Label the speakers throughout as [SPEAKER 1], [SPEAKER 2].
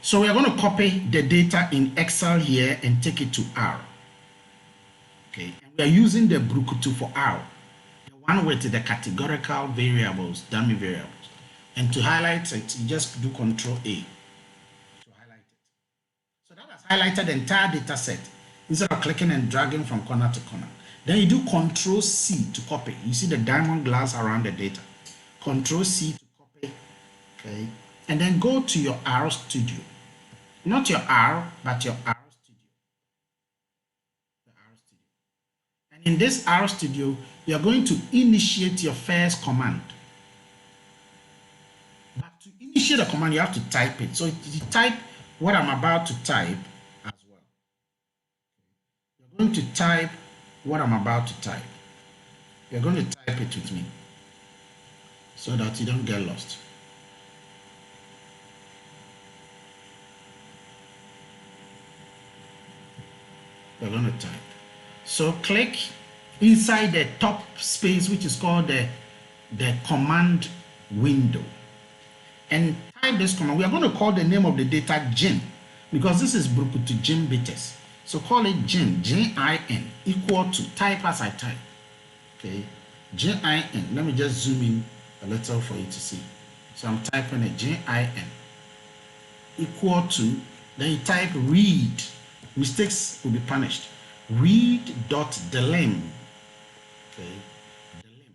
[SPEAKER 1] So we are going to copy the data in Excel here and take it to R. Okay, and we are using the Brukutu for R, the one with the categorical variables, dummy variables. And to highlight it, you just do Control A to highlight it. So that has highlighted the entire data set instead of clicking and dragging from corner to corner. Then you do Control C to copy. You see the diamond glass around the data. Control C to copy. Okay, and then go to your R Studio. Not your R, but your R Studio. The R Studio. And in this R Studio, you're going to initiate your first command. But to initiate a command, you have to type it. So you type what I'm about to type as well. You're going to type what I'm about to type. You're going to type it with me so that you don't get lost. You're going to type. So click inside the top space, which is called the command window, and type this command. We are going to call the name of the data Gin, because this is Brukutu Gin Bitters. So call it Gin, G-I-N, equal to, type as I type. Okay, G-I-N. Let me just zoom in a little for you to see. So I'm typing a G-I-N equal to, then you type read. Mistakes will be punished. Read.delim. Okay, delim.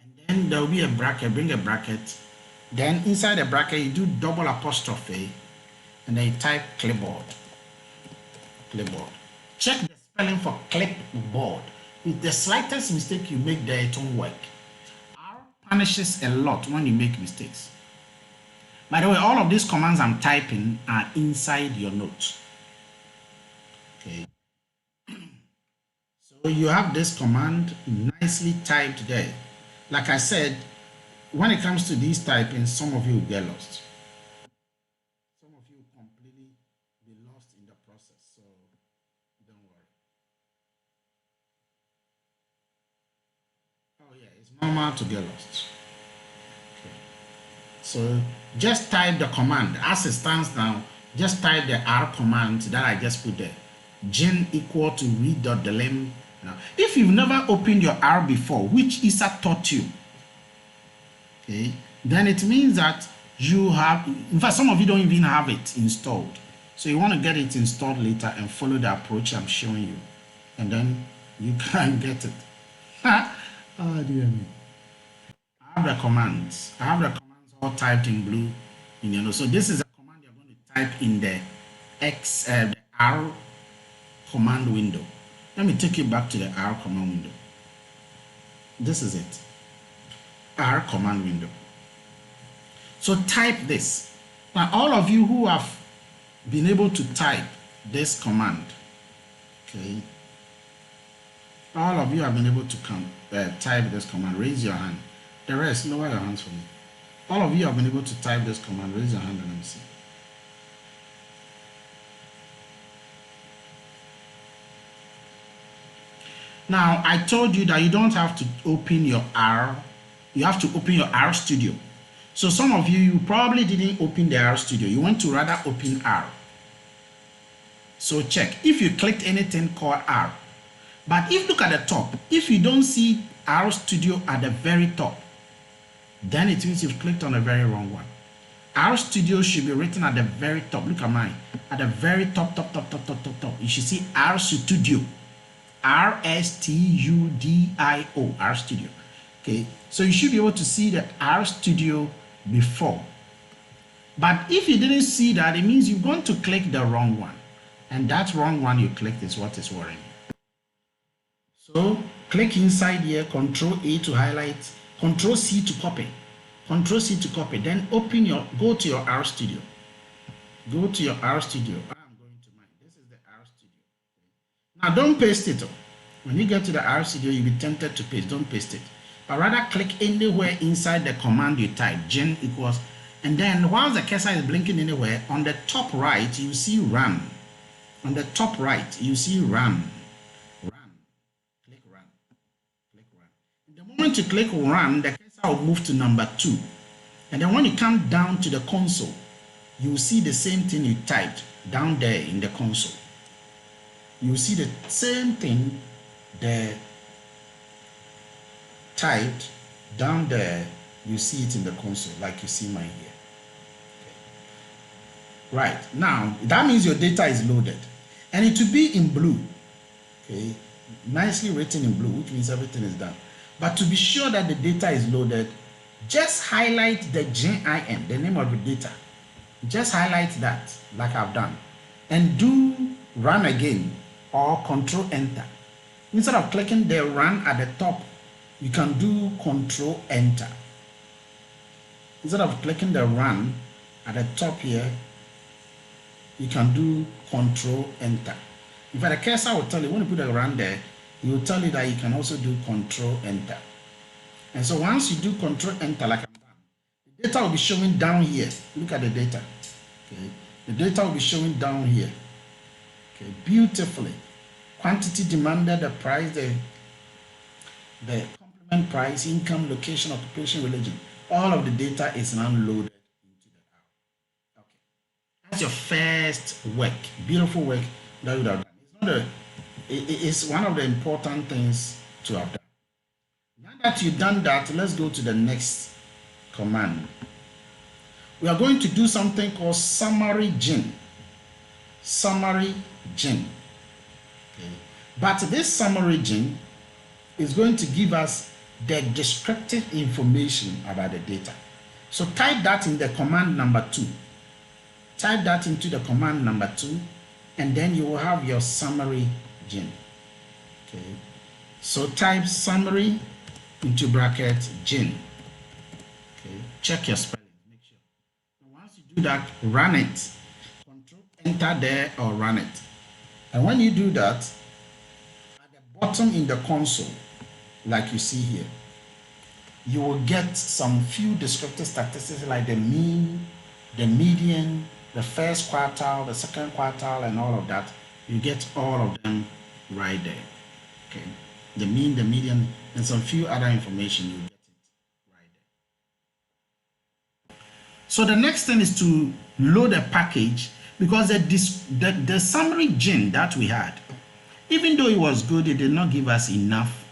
[SPEAKER 1] And then there will be a bracket, bring a bracket. Then inside the bracket, you do double apostrophe, and then you type clipboard. Clipboard. Check the spelling for clipboard. If the slightest mistake you make there, it won't work. R punishes a lot when you make mistakes. By the way, all of these commands I'm typing are inside your notes. Okay, so you have this command nicely typed there. Like I said, when it comes to these typing, some of you will get lost. Some of you will completely be lost in the process, so don't worry. Oh yeah, it's normal to get lost. Okay. So just type the command as it stands now. Just type the R command that I just put there. Gin equal to read.delim. Now, if you've never opened your R before, which Isa taught you, okay, then it means that you have, in fact, some of you don't even have it installed. So you want to get it installed later and follow the approach I'm showing you, and then you can get it. Oh dear me. I have the commands. I have the commands all typed in blue. You know, so this is a command you're going to type in the the R command window. Let me take you back to the R command window. This is it. R command window. So type this. Now all of you who have been able to type this command, okay, all of you have been able to type this command, raise your hand. The rest, lower your hands for me. All of you have been able to type this command, raise your hand and let me see. Now, I told you that you don't have to open your R. You have to open your R Studio. So some of you probably didn't open the R Studio. You want to rather open R. So check. If you clicked anything called R. But if look at the top, if you don't see R Studio at the very top, then it means you've clicked on the very wrong one. R Studio should be written at the very top. Look at mine. At the very top. You should see R Studio. R-S-T-U-D-I-O, R Studio. Okay, so you should be able to see the R Studio before. But if you didn't see that, it means you're going to click the wrong one. And that wrong one you clicked is what is worrying you. So click inside here, Control A to highlight, Control C to copy. Control C to copy. Then go to your R Studio. Go to your R Studio. Now don't paste it. When you get to the R Studio, you'll be tempted to paste. Don't paste it. But rather click anywhere inside the command you type, gen equals, and then while the cursor is blinking anywhere, on the top right, you see run. On the top right, you see run. Run. Click run. Click run. The moment you click run, the cursor will move to number 2. And then when you come down to the console, you will see the same thing you typed down there in the console. You will see the same thing there typed down there. You see it in the console like you see mine here. Okay. Right, now that means your data is loaded, and it will be in blue. Okay, nicely written in blue, which means everything is done. But to be sure that the data is loaded, just highlight the GIN, the name of the data. Just highlight that like I've done, and do run again or control enter. Instead of clicking the run at the top, you can do control enter. Instead of clicking the run at the top here, you can do control enter. In fact, the cursor will tell you when you put the run there, it will tell you that you can also do control enter. And so once you do control enter like I'm done, the data will be showing down here. Look at the data. Okay, the data will be showing down here. Okay, beautifully. Quantity demanded, the price, the complement price, income, location, occupation, religion. All of the data is now loaded into the app. Okay, that's your first work, beautiful work that you have done. It's not it's one of the important things to have done. Now that you've done that, let's go to the next command. We are going to do something called summary GIN. Summary GIN. Okay. But this summary GIN is going to give us the descriptive information about the data. So type that in the command number 2. Type that into the command number 2, and then you will have your summary GIN. Okay. So type summary into bracket GIN. Okay. Check your spelling. Make sure. And once you do that, run it. Control enter there or run it. And when you do that, at the bottom in the console, like you see here, you will get some few descriptive statistics like the mean, the median, the first quartile, the second quartile, and all of that. You get all of them right there. Okay, the mean, the median, and some few other information. You get it right there. So the next thing is to load a package, because the summary GIN that we had, even though it was good, it did not give us enough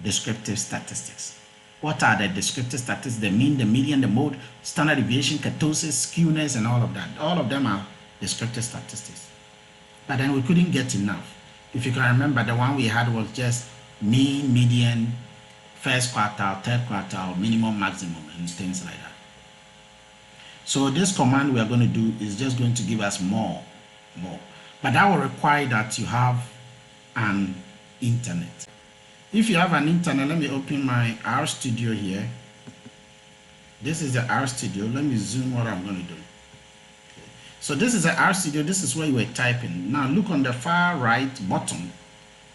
[SPEAKER 1] descriptive statistics. What are the descriptive statistics? The mean, the median, the mode, standard deviation, kurtosis, skewness, and all of that. All of them are descriptive statistics. But then we couldn't get enough. If you can remember, the one we had was just mean, median, first quartile, third quartile, minimum, maximum, and things like that. So this command we are going to do is just going to give us more. But that will require that you have an internet. If you have an internet, let me open my RStudio here. This is the RStudio. Let me zoom what I'm going to do. Okay. So this is the RStudio. This is where you were typing. Now look on the far right bottom.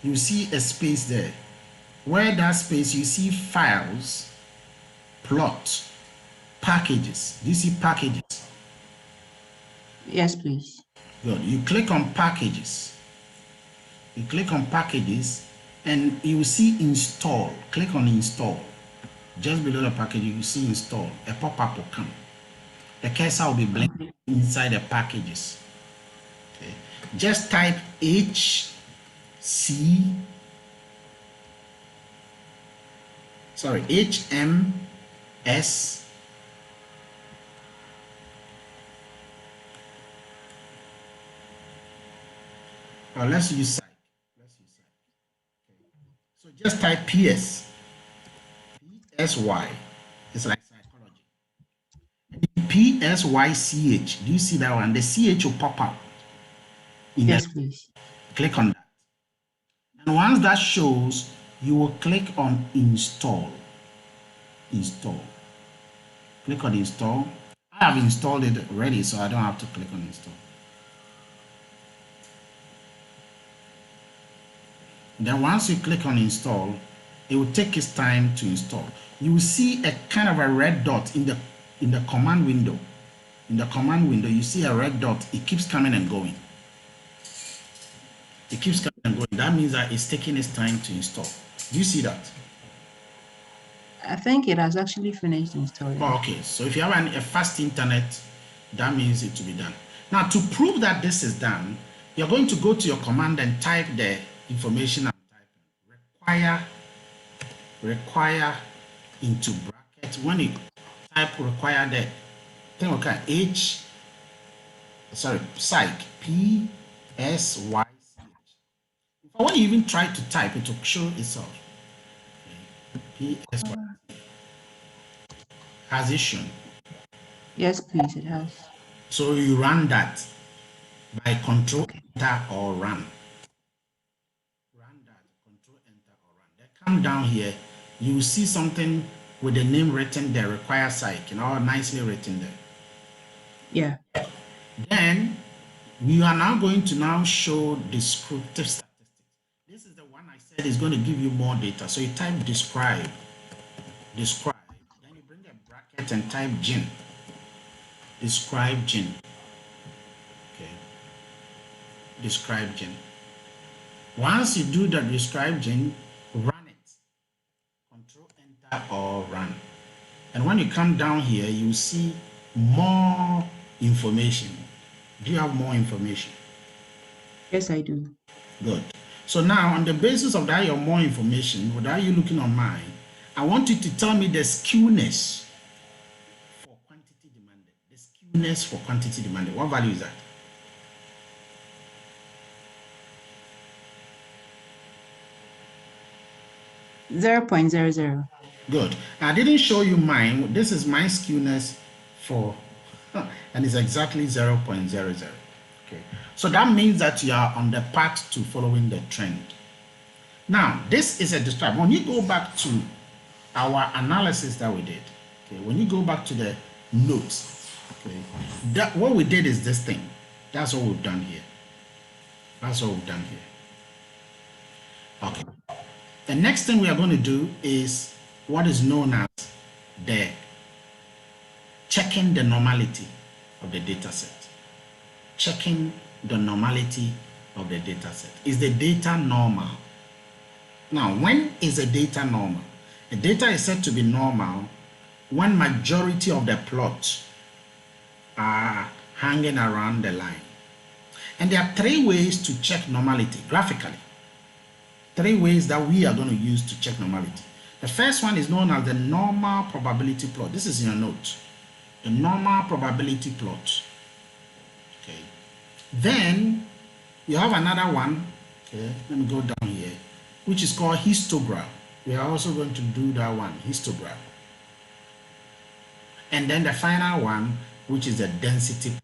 [SPEAKER 1] You see a space there. Where that space, you see files, plot, packages. Do you see packages?
[SPEAKER 2] Yes, please.
[SPEAKER 1] Good. You click on packages. You click on packages, and you will see install. Click on install. Just below the package, you will see install. A pop-up will come. The cursor will be blinking inside the packages. Okay. Just type HMS or let's use psych. Okay. So just type PS. PSY. It's like psychology. PSYCH. Do you see that one? The CH will pop up.
[SPEAKER 2] Yes, please.
[SPEAKER 1] Click on that. And once that shows, you will click on install. Install. Click on install. I have installed it already, so I don't have to click on install. Then once you click on install, it will take its time to install. You will see a kind of a red dot in the command window. In the command window, you see a red dot. It keeps coming and going. It keeps coming and going. That means that it's taking its time to install. Do you see that?
[SPEAKER 2] I think it has actually finished installing.
[SPEAKER 1] Oh, okay. So if you have a fast internet, That means it to be done. Now, to prove that this is done, you're going to go to your command and type the information I'm typing. Require into brackets. When you type require the thing, okay, psych, PSYCH. When you even try to type, it will show itself. PSYCH. Has it shown?
[SPEAKER 2] Yes, please, it has.
[SPEAKER 1] So you run that by control enter or run. Run that, control enter or run. Then come down here, you will see something with the name written there, require psych, nicely written there.
[SPEAKER 2] Yeah.
[SPEAKER 1] Then we are now going to now show descriptive statistics. This is the one I said is going to give you more data. So you type describe, then you bring a bracket and type gene. Describe gene. Okay. Describe gene. Once you do the describe gene, run it. Control enter or run. And when you come down here, you see more information. Do you have more information?
[SPEAKER 2] Yes, I do.
[SPEAKER 1] Good. So now, on the basis of that, your more information, without you looking on mine, I want you to tell me the skewness for quantity demanded. The skewness for quantity demanded. What value is that?
[SPEAKER 2] 0.00.
[SPEAKER 1] Good. I didn't show you mine. This is my skewness for, and it's exactly 0.00. Okay. So that means that you are on the path to following the trend. Now, this is a describe. When you go back to our analysis that we did, okay, when you go back to the notes, okay, that what we did is this thing. That's what we've done here. That's what we've done here. Okay. The next thing we are going to do is what is known as the checking the normality of the data set. Checking the normality of the data set. Is the data normal? Now, when is the data normal? The data is said to be normal when majority of the plots are hanging around the line. And there are three ways to check normality graphically. Three ways that we are going to use to check normality. The first one is known as the normal probability plot. This is in your note. The normal probability plot. Okay. Then you have another one. Okay. Let me go down here, which is called histogram. We are also going to do that one, histogram. And then the final one, which is the density plot.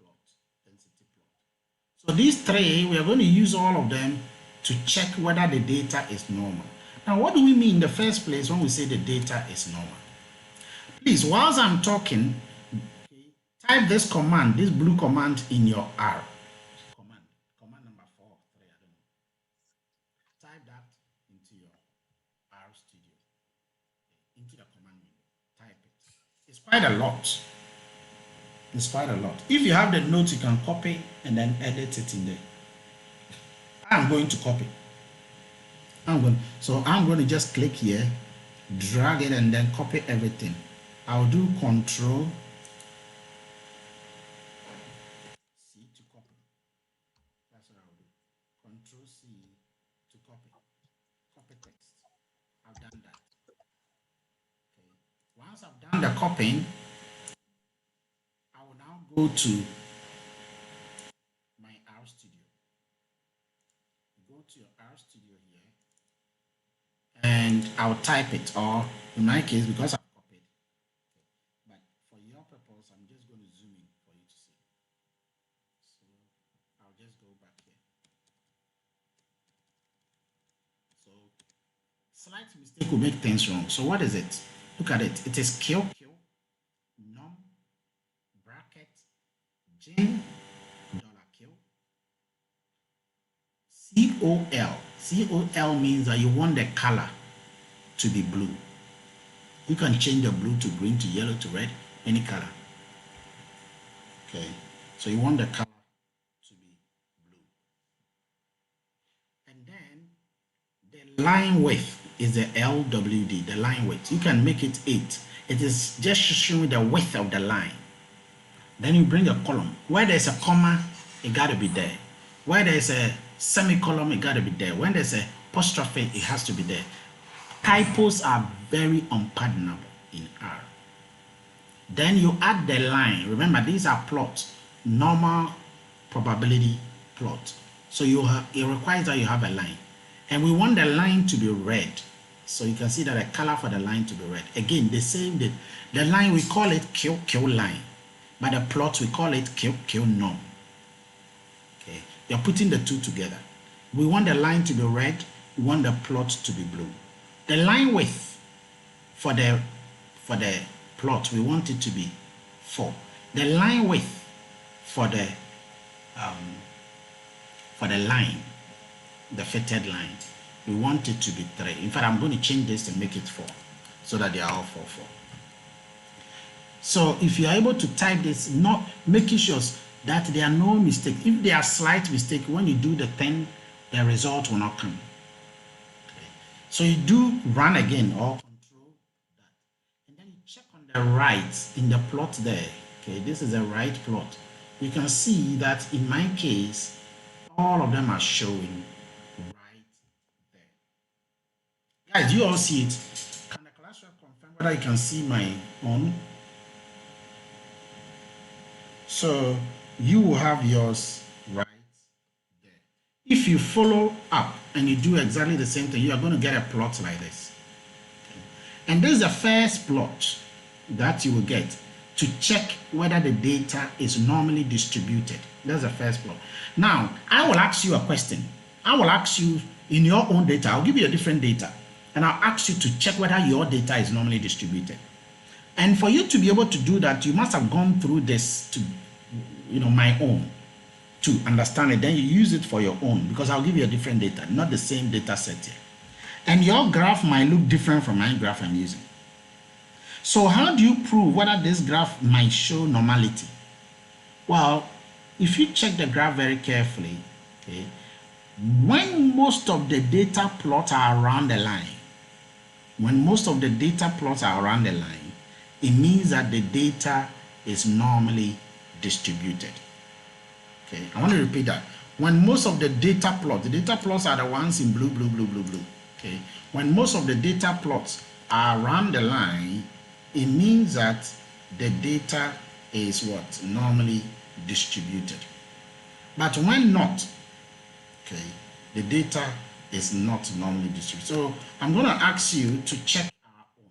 [SPEAKER 1] So these three, we are going to use all of them to check whether the data is normal. Now, what do we mean in the first place when we say the data is normal? Please, whilst I'm talking, type this command, this blue command in your R. Command number 4, 3, I don't know. Type that into your R studio, into the command window. Type it. It's quite a lot. It's quite a lot. If you have the notes, you can copy and then edit it in there. I'm going to copy. I'm going to just click here, drag it, and then copy everything. I'll do Control C to copy. That's what I'll do. Control C to copy. Copy text. I've done that. Okay. Once I've done the copying, I will now go to my R Studio. Go to your R Studio here, and I'll type it, or in my case, because I've copied, but for your purpose, I'm just going to zoom in for you to see. So I'll just go back here. So slight mistake will make things wrong. So what is it? Look at it. It is Q, num, bracket, gene, $Q, COL. COL means that you want the color to be blue. You can change the blue to green, to yellow, to red, any color. Okay, so you want the color to be blue. And then the line width is the LWD, the line width. You can make it 8. It is just showing the width of the line. Then you bring a column. Where there's a comma, it got to be there. Where there's a semicolon, it got to be there. When there's a apostrophe, it has to be there. Typos are very unpardonable in R. Then you add the line. Remember, these are plots, normal probability plot. So it requires that you have a line. And we want the line to be red. So you can see that the color for the line to be red. Again, the same, the line, we call it Q line. But the plot, we call it Q norm. Okay, you're putting the two together. We want the line to be red. We want the plot to be blue. The line width for the plot, we want it to be 4. The line width for the line, the fitted line, we want it to be 3. In fact, I'm going to change this and make it 4 so that they are all 4. So if you are able to type this, not making sure that there are no mistakes. If there are slight mistakes, when you do the thing, the result will not come. Okay. So you do run again or control that. And then you check on the right in the plot there. Okay, this is a right plot. You can see that in my case, all of them are showing right there. Guys, do you all see it? Can the class rep confirm whether you can see my own? So you will have yours right there. If you follow up and you do exactly the same thing, you are going to get a plot like this. Okay. And this is the first plot that you will get to check whether the data is normally distributed. That's the first plot. Now, I will ask you a question. I will ask you in your own data. I'll give you a different data. And I'll ask you to check whether your data is normally distributed. And for you to be able to do that, you must have gone through this to, my own, to understand it. Then you use it for your own, because I'll give you a different data, not the same data set here. And your graph might look different from my graph I'm using. So how do you prove whether this graph might show normality? Well, if you check the graph very carefully, okay, when most of the data plots are around the line, it means that the data is normally distributed. Okay, I want to repeat that. When most of the data plots are the ones in blue. Okay, when most of the data plots are around the line, it means that the data is what? Normally distributed. But when not, okay, the data is not normally distributed. So I'm going to ask you to check our own.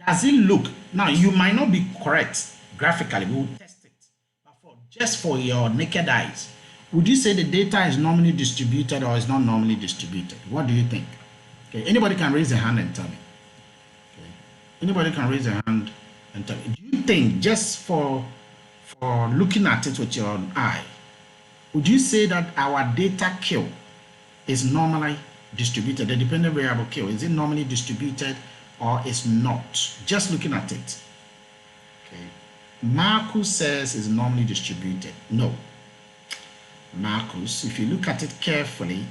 [SPEAKER 1] Does it look? Now, you might not be correct graphically. We will test it. But just for your naked eyes, would you say the data is normally distributed or is not normally distributed? What do you think? Okay, anybody can raise a hand and tell me. Okay. Anybody can raise a hand and tell me. Do you think, just for looking at it with your own eye, would you say that our data Q is normally distributed? The dependent variable Q, is it normally distributed or is not? Just looking at it. Okay. Marcus says it's normally distributed. No. Marcus, if you look at it carefully,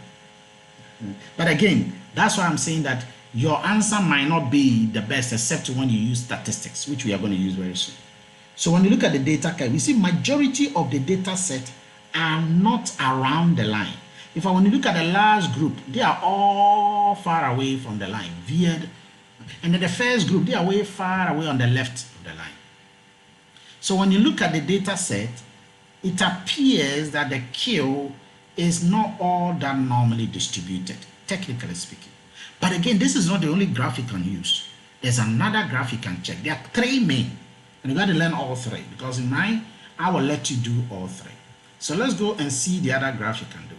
[SPEAKER 1] but again, that's why I'm saying that your answer might not be the best except when you use statistics, which we are going to use very soon. So when you look at the data, we see majority of the data set are not around the line. If I want to look at the last group, they are all far away from the line, veered. And then the first group, they are way far away on the left of the line. So when you look at the data set, it appears that the Q is not all that normally distributed, technically speaking. But again, this is not the only graph you can use. There's another graph you can check. There are 3 main, and you got to learn all 3, because in mine, I will let you do all 3. So let's go and see the other graph you can do.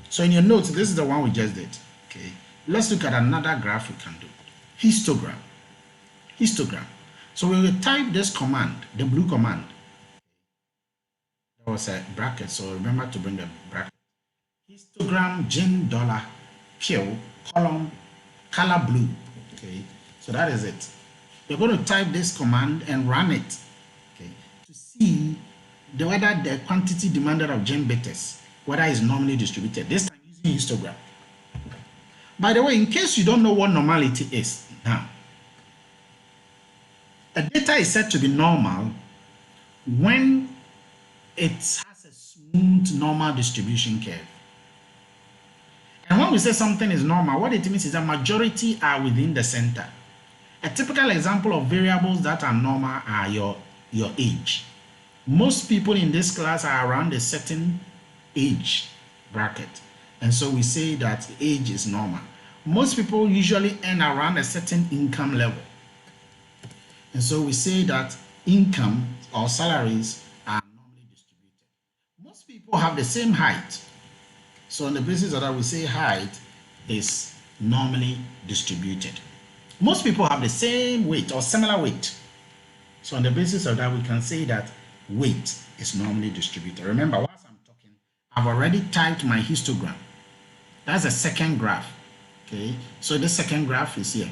[SPEAKER 1] So in your notes, this is the one we just did. Okay, let's look at another graph we can do. Histogram. Histogram. So we will type this command, the blue command. There was a bracket, so remember to bring the bracket. Histogram gen dollar Q column color blue. Okay, so that is it. You're going to type this command and run it. Okay, to see whether the quantity demanded of gen betas, whether it's normally distributed. This time using histogram. By the way, in case you don't know what normality is, now a data is said to be normal when it has a smooth normal distribution curve. And when we say something is normal, what it means is that majority are within the center. A typical example of variables that are normal are your age. Most people in this class are around a certain age bracket. And so we say that age is normal. Most people usually earn around a certain income level. And so we say that income or salaries are normally distributed. Most people have the same height. So on the basis of that, we say height is normally distributed. Most people have the same weight or similar weight. So on the basis of that, we can say that weight is normally distributed. Remember, whilst I'm talking, I've already typed my histogram. That's the second graph. Okay, so the second graph is here.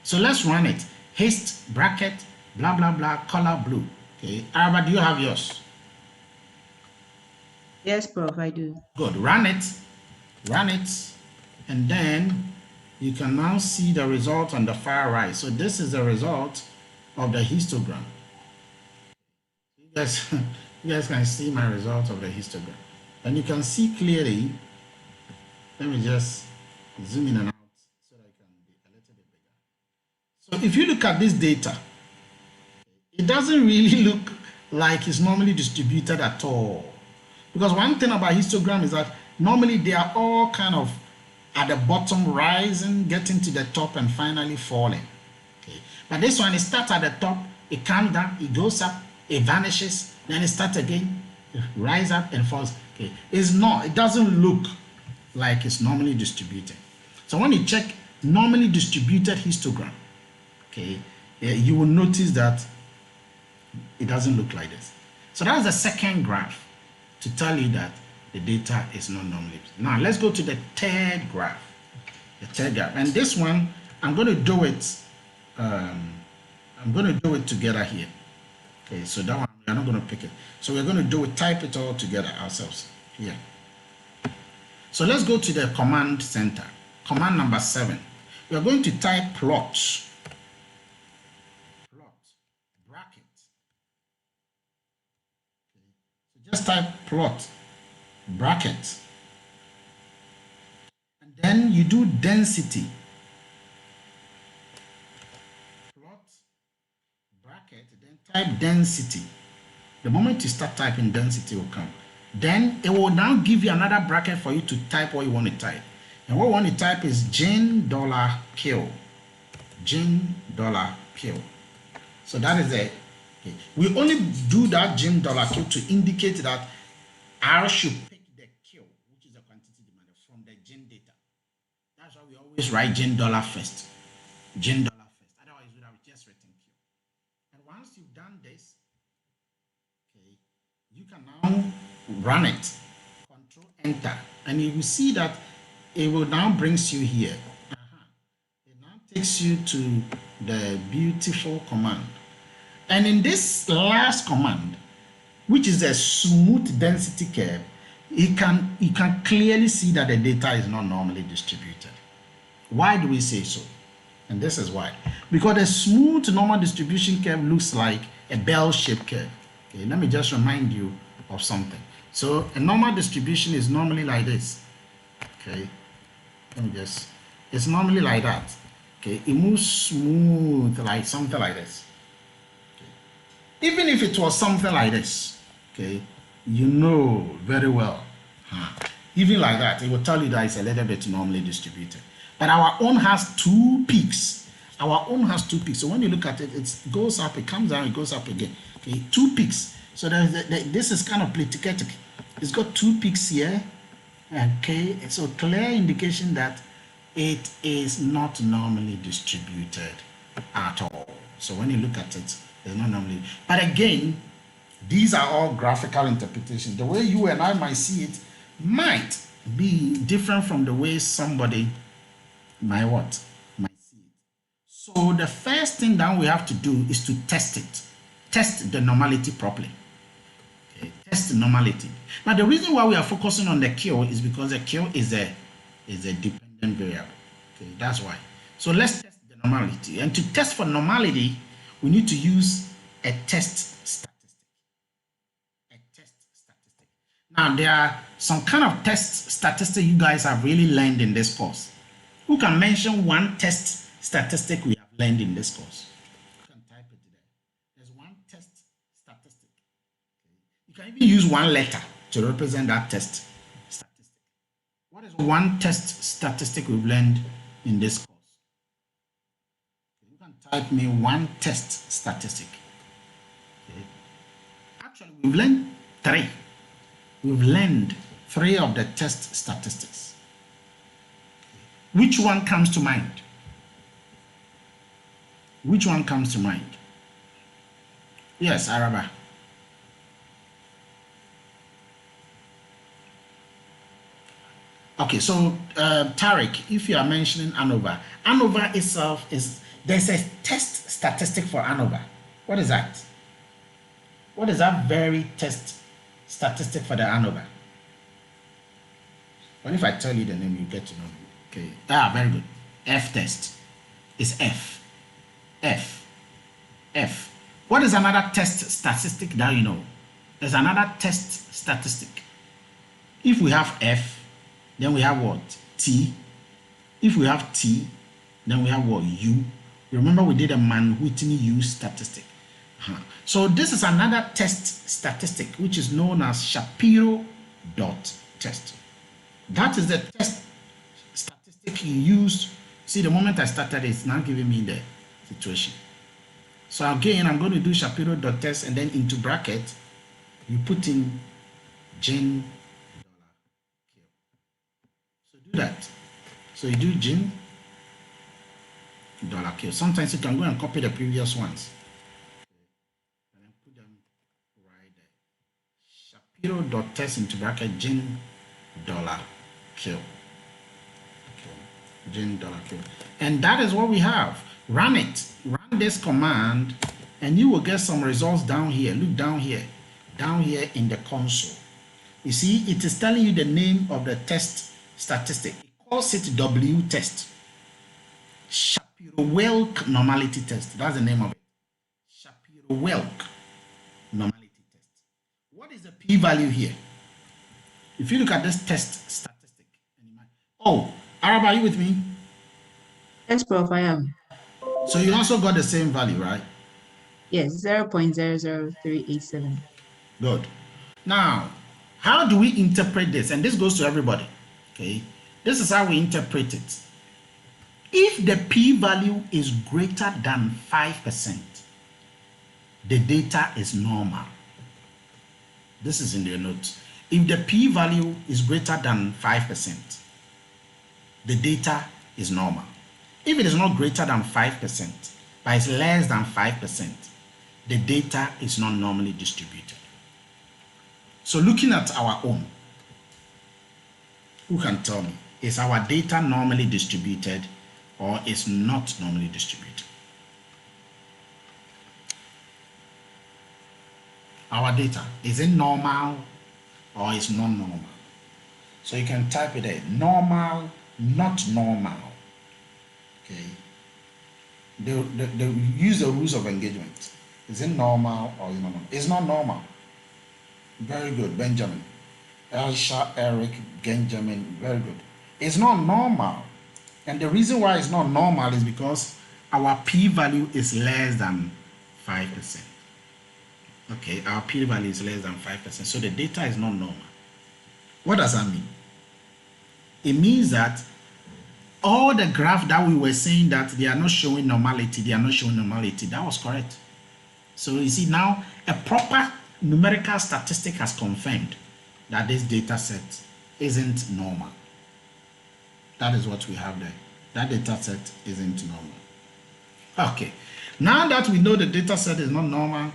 [SPEAKER 1] So let's run it. Hist, bracket, blah, blah, blah, color blue. Okay, Araba, do you have yours?
[SPEAKER 2] Yes, Prof, I do.
[SPEAKER 1] Good, run it, and then you can now see the result on the far right. So this is the result of the histogram. You guys can see my result of the histogram. And you can see clearly, let me just zoom in and out so that I can be a little bit bigger. So if you look at this data, it doesn't really look like it's normally distributed at all. Because one thing about histogram is that normally they are all kind of at the bottom rising, getting to the top and finally falling. Okay. But this one, it starts at the top, it comes down, it goes up, it vanishes, then it starts again, it rises up and falls. Okay. It doesn't look like it's normally distributed. So when you check normally distributed histogram, okay, you will notice that it doesn't look like this. So that's the second graph to tell you that the data is not normally. Now let's go to the third graph. The third graph, and this one I'm going to do it. I'm going to do it together here. Okay, so that one we're not going to pick it. So we're going to do it. Type it all together ourselves here. So let's go to the command center. Command number 7. We are going to type plot. Bracket. Okay. So just type plot bracket. And then you do density. Plot bracket, then type density. The moment you start typing, density will come. Then it will now give you another bracket for you to type what you want to type. And what we want to type is $Q. $Q. So that is it. Okay. We only do that $Q to indicate that R should pick the Q, which is the quantity demanded from the gene data. That's why we always write $Q first. $Q first. Otherwise, we would have just written Q. And once you've done this, okay, you can now run it. Control Enter, and you will see that it will now brings you here. It now takes you to the beautiful command. And in this last command, which is a smooth density curve, you can clearly see that the data is not normally distributed. Why do we say so? And this is why. Because a smooth normal distribution curve looks like a bell-shaped curve. Okay, let me just remind you of something. So a normal distribution is normally like this. Okay, it's normally like that. Okay, it moves smooth like something like this. Okay. Even if it was something like this, okay, you know very well. Even like that, it will tell you that it's a little bit normally distributed. But our own has two peaks. Our own has two peaks. So when you look at it, it goes up, it comes down, it goes up again. Okay, two peaks. So this is kind of platicatic. It's got two peaks here. Okay, so clear indication that it is not normally distributed at all. So when you look at it, it's not normally. But again, these are all graphical interpretations. The way you and I might see it might be different from the way somebody might see it. So the first thing that we have to do is to test it. Test the normality properly. Okay, test the normality. Now the reason why we are focusing on the Q is because the Q is a dependent variable. Okay, that's why. So let's test the normality. And to test for normality, we need to use a test statistic. test statistic. Now, there are some kind of test statistic you guys have really learned in this course. Who can mention one test statistic we have learned in this course? You can type it there. There's one test statistic. Okay. You can even use one letter to represent that test statistic. What is one test statistic we've learned in this course? Okay. You can type me one test statistic. Okay. Actually, we've learned three. We've learned three of the test statistics. Which one comes to mind? Which one comes to mind? Yes, Araba. Okay, so Tariq, if you are mentioning ANOVA itself there's a test statistic for ANOVA. What is that? What is that very test statistic for the ANOVA? Well, if I tell you the name, you get to know. Okay. Very good. F test. It's F. What is another test statistic that you know? There's another test statistic. If we have F, then we have what? T. If we have T, then we have what? U. Remember we did a Mann-Whitney U statistic. So this is another test statistic which is known as Shapiro Dot Test. That is the test statistic you use. See, the moment I started, it's now giving me the situation. So again, I'm going to do Shapiro Dot Test, and then into bracket, you put in Gen $Q. So do that. So you do Gen $Q. Sometimes you can go and copy the previous ones. And then put them right there. Shapiro Dot Test into bracket Gen $Q. Gen $Q. And that is what we have. Run it. Run this command, and you will get some results down here. Look down here in the console. You see, it is telling you the name of the test statistic. It calls it W test. Shapiro-Wilk normality test. That's the name of it. Shapiro-Wilk normality test. What is the p-value here? If you look at this test statistic, oh, Arab, are you with me?
[SPEAKER 2] Yes, Prof, I am.
[SPEAKER 1] So you also got the same value, right?
[SPEAKER 2] Yes, 0.00387.
[SPEAKER 1] Good. Now, how do we interpret this? And this goes to everybody. Okay. This is how we interpret it. If the p-value is greater than 5%, the data is normal. This is in the notes. If the p-value is greater than 5%, the data is normal. If it is not greater than 5%, but it's less than 5%, the data is not normally distributed. So looking at our own, who can tell me, is our data normally distributed or is not normally distributed? Our data, is it normal or is not normal? So you can type it there, normal, not normal. Okay. They use the rules of engagement. Is it normal or is it not normal? It's not normal. Very good, Benjamin. Elsha, Eric, Benjamin, very good. It's not normal. And the reason why it's not normal is because our p-value is less than 5%. Okay, our p-value is less than 5%. So the data is not normal. What does that mean? It means that all the graph that we were saying that they are not showing normality, that was correct. So you see now a proper numerical statistic has confirmed that this data set isn't normal. That is what we have there. That data set isn't normal. Okay, now that we know the data set is not normal,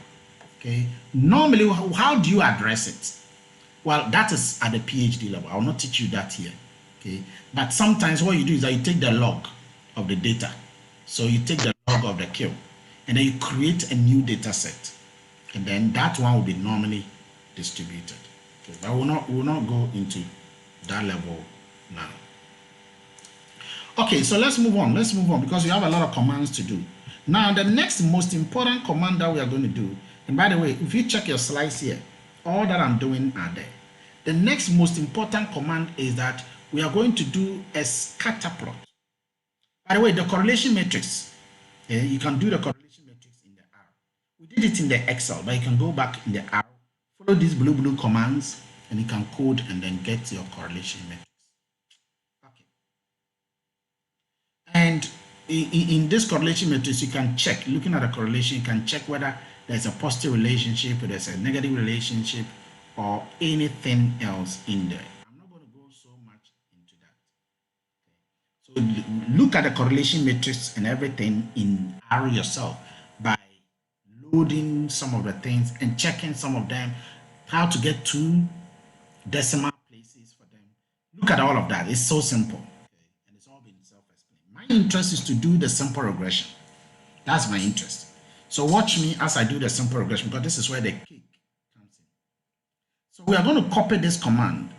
[SPEAKER 1] okay, normally how do you address it? Well, that is at the PhD level. I will not teach you that here. Okay, but sometimes what you do is that you take the log of the data. So you take the log of the Q, and then you create a new data set, and then that one will be normally distributed. Okay, but we will not go into that level now. Okay, so let's move on. Because we have a lot of commands to do. Now, the next most important command that we are going to do, and by the way, if you check your slides here, All that I'm doing are there. The next most important command is that we are going to do a scatter plot. By the way, the correlation matrix, you can do the correlation matrix in the R. We did it in the Excel, but you can go back in the R, follow these blue commands, and you can code and then get your correlation matrix. Okay. And in this correlation matrix, you can check, looking at the correlation, you can check whether there's a positive relationship, or there's a negative relationship, or anything else in there. I'm not going to go so much into that. Okay. So look at the correlation matrix and everything in R yourself by loading some of the things and checking some of them, how to get two decimal places for them. Look at all of that. It's so simple. Okay. And it's all been self-explained. My interest is to do the simple regression. That's my interest. So watch me as I do the simple regression, because this is where the cake comes in. So we are going to copy this command.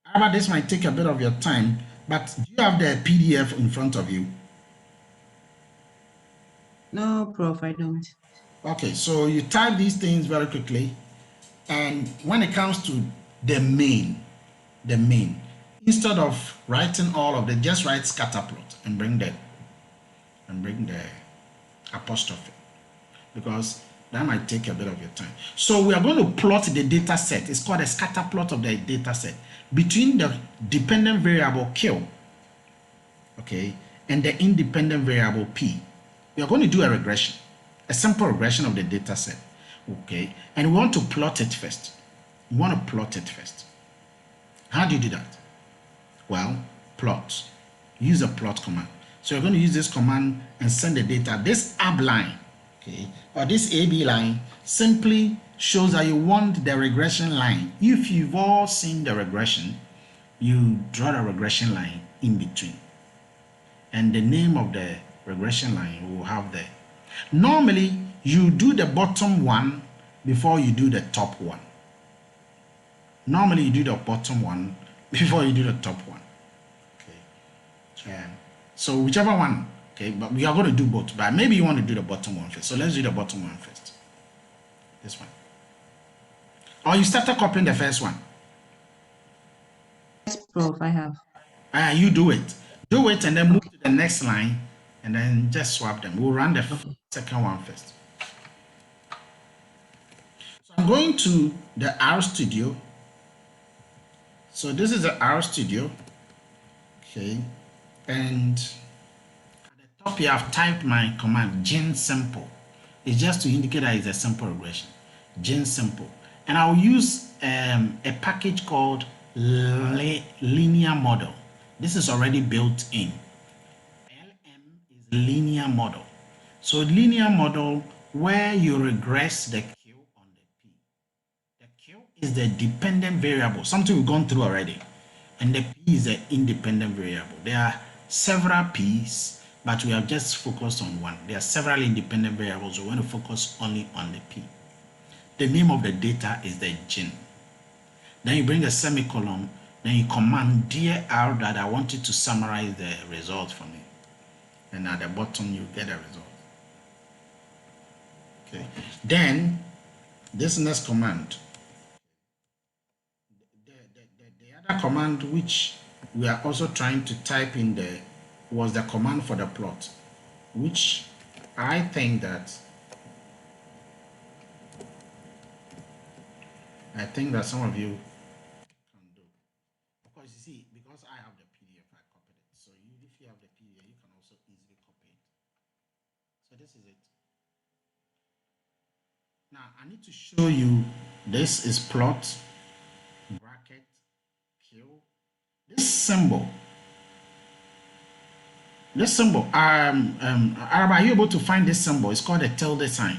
[SPEAKER 1] However, this might take a bit of your time, but do you have the PDF in front of you?
[SPEAKER 2] No, Prof, I don't.
[SPEAKER 1] Okay, so you type these things very quickly, and when it comes to the main, instead of writing all of them, just write scatter plot and bring the apostrophe, because that might take a bit of your time. So we are going to plot the data set. It's called a scatter plot of the data set between the dependent variable Q, okay, and the independent variable P. We are going to do a regression, a simple regression of the data set, okay, and we want to plot it first. We want to plot it first. How do you do that? Well, plot. Use a plot command. So you're going to use this command and send the data. This AB line, okay, or this AB line simply shows that you want the regression line. If you've all seen the regression, you draw the regression line in between. And the name of the regression line we will have there. Normally, you do the bottom one before you do the top one. Normally, you do the bottom one before you do the top one. Okay. So whichever one, okay, but we are going to do both, but maybe you want to do the bottom one first. So let's do the bottom one first. This one. Or you started copying the first one.
[SPEAKER 2] Yes, Prof, I have.
[SPEAKER 1] You do it. Do it and then move to the next line and then just swap them. We'll run the second one first. So I'm going to the R Studio. So this is the R Studio. Okay. And at the top here, I've typed my command, gen simple. It's just to indicate that it's a simple regression. Gen simple. And I'll use a package called linear model. This is already built in. LM is linear model. So linear model where you regress the Q on the P. The Q is the dependent variable, something we've gone through already. And the P is the independent variable. There are several P's, but we have just focused on one. There are several independent variables. We want to focus only on the P. The name of the data is the gen. Then you bring a semicolon, then you command dear R that I want you to summarize the result for me. And at the bottom, you get a result. Okay. Then this next command, the other command which we are also trying to type in there was the command for the plot, which I think that some of you can do. Of course, you see, because I have the PDF, I copied it. So if you have the PDF, you can also easily copy it. So this is it. Now I need to show you, this is plot, bracket, Q. This symbol, are you able to find this symbol? It's called a tilde sign.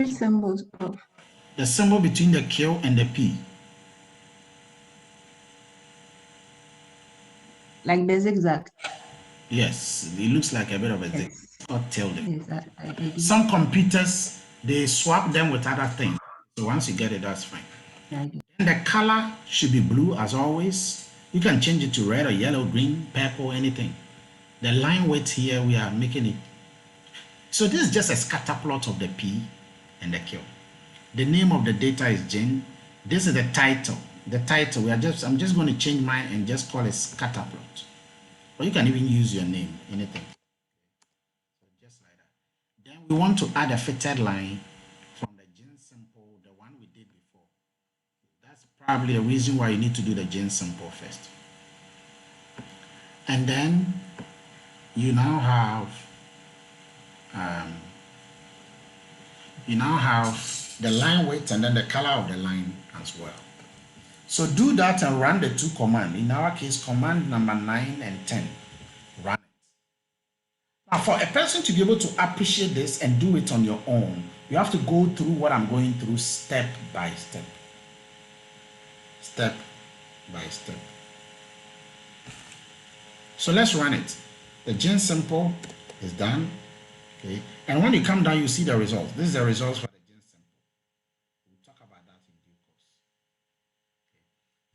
[SPEAKER 2] Symbols, Prof.
[SPEAKER 1] The symbol between the Q and the P.
[SPEAKER 2] Like the zigzag.
[SPEAKER 1] Yes, it looks like a bit of a zigzag. It's called tilde.
[SPEAKER 2] Yes, I
[SPEAKER 1] Some computers, they swap them with other things. So once you get it, that's fine. And the color should be blue as always. You can change it to red or yellow, green, purple, anything. The line width here, we are making it So this is just a scatter plot of the P and the Q. The name of the data is Jane. This is the title. The title, I'm just going to change mine and just call it scatter plot. Or you can even use your name, anything. So just like that. Then we want to add a fitted line from the Jane simple, the one we did before. That's probably a reason why you need to do the Jane simple first. And then you now have the line width and then the color of the line as well. So do that and run the two commands. In our case, command number 9 and 10. Run it. Now, for a person to be able to appreciate this and do it on your own, you have to go through what I'm going through step by step. Step by step. So let's run it. The Jane simple is done. Okay. And when you come down, you see the results. This is the results for the Jane simple. We'll talk about that in due course.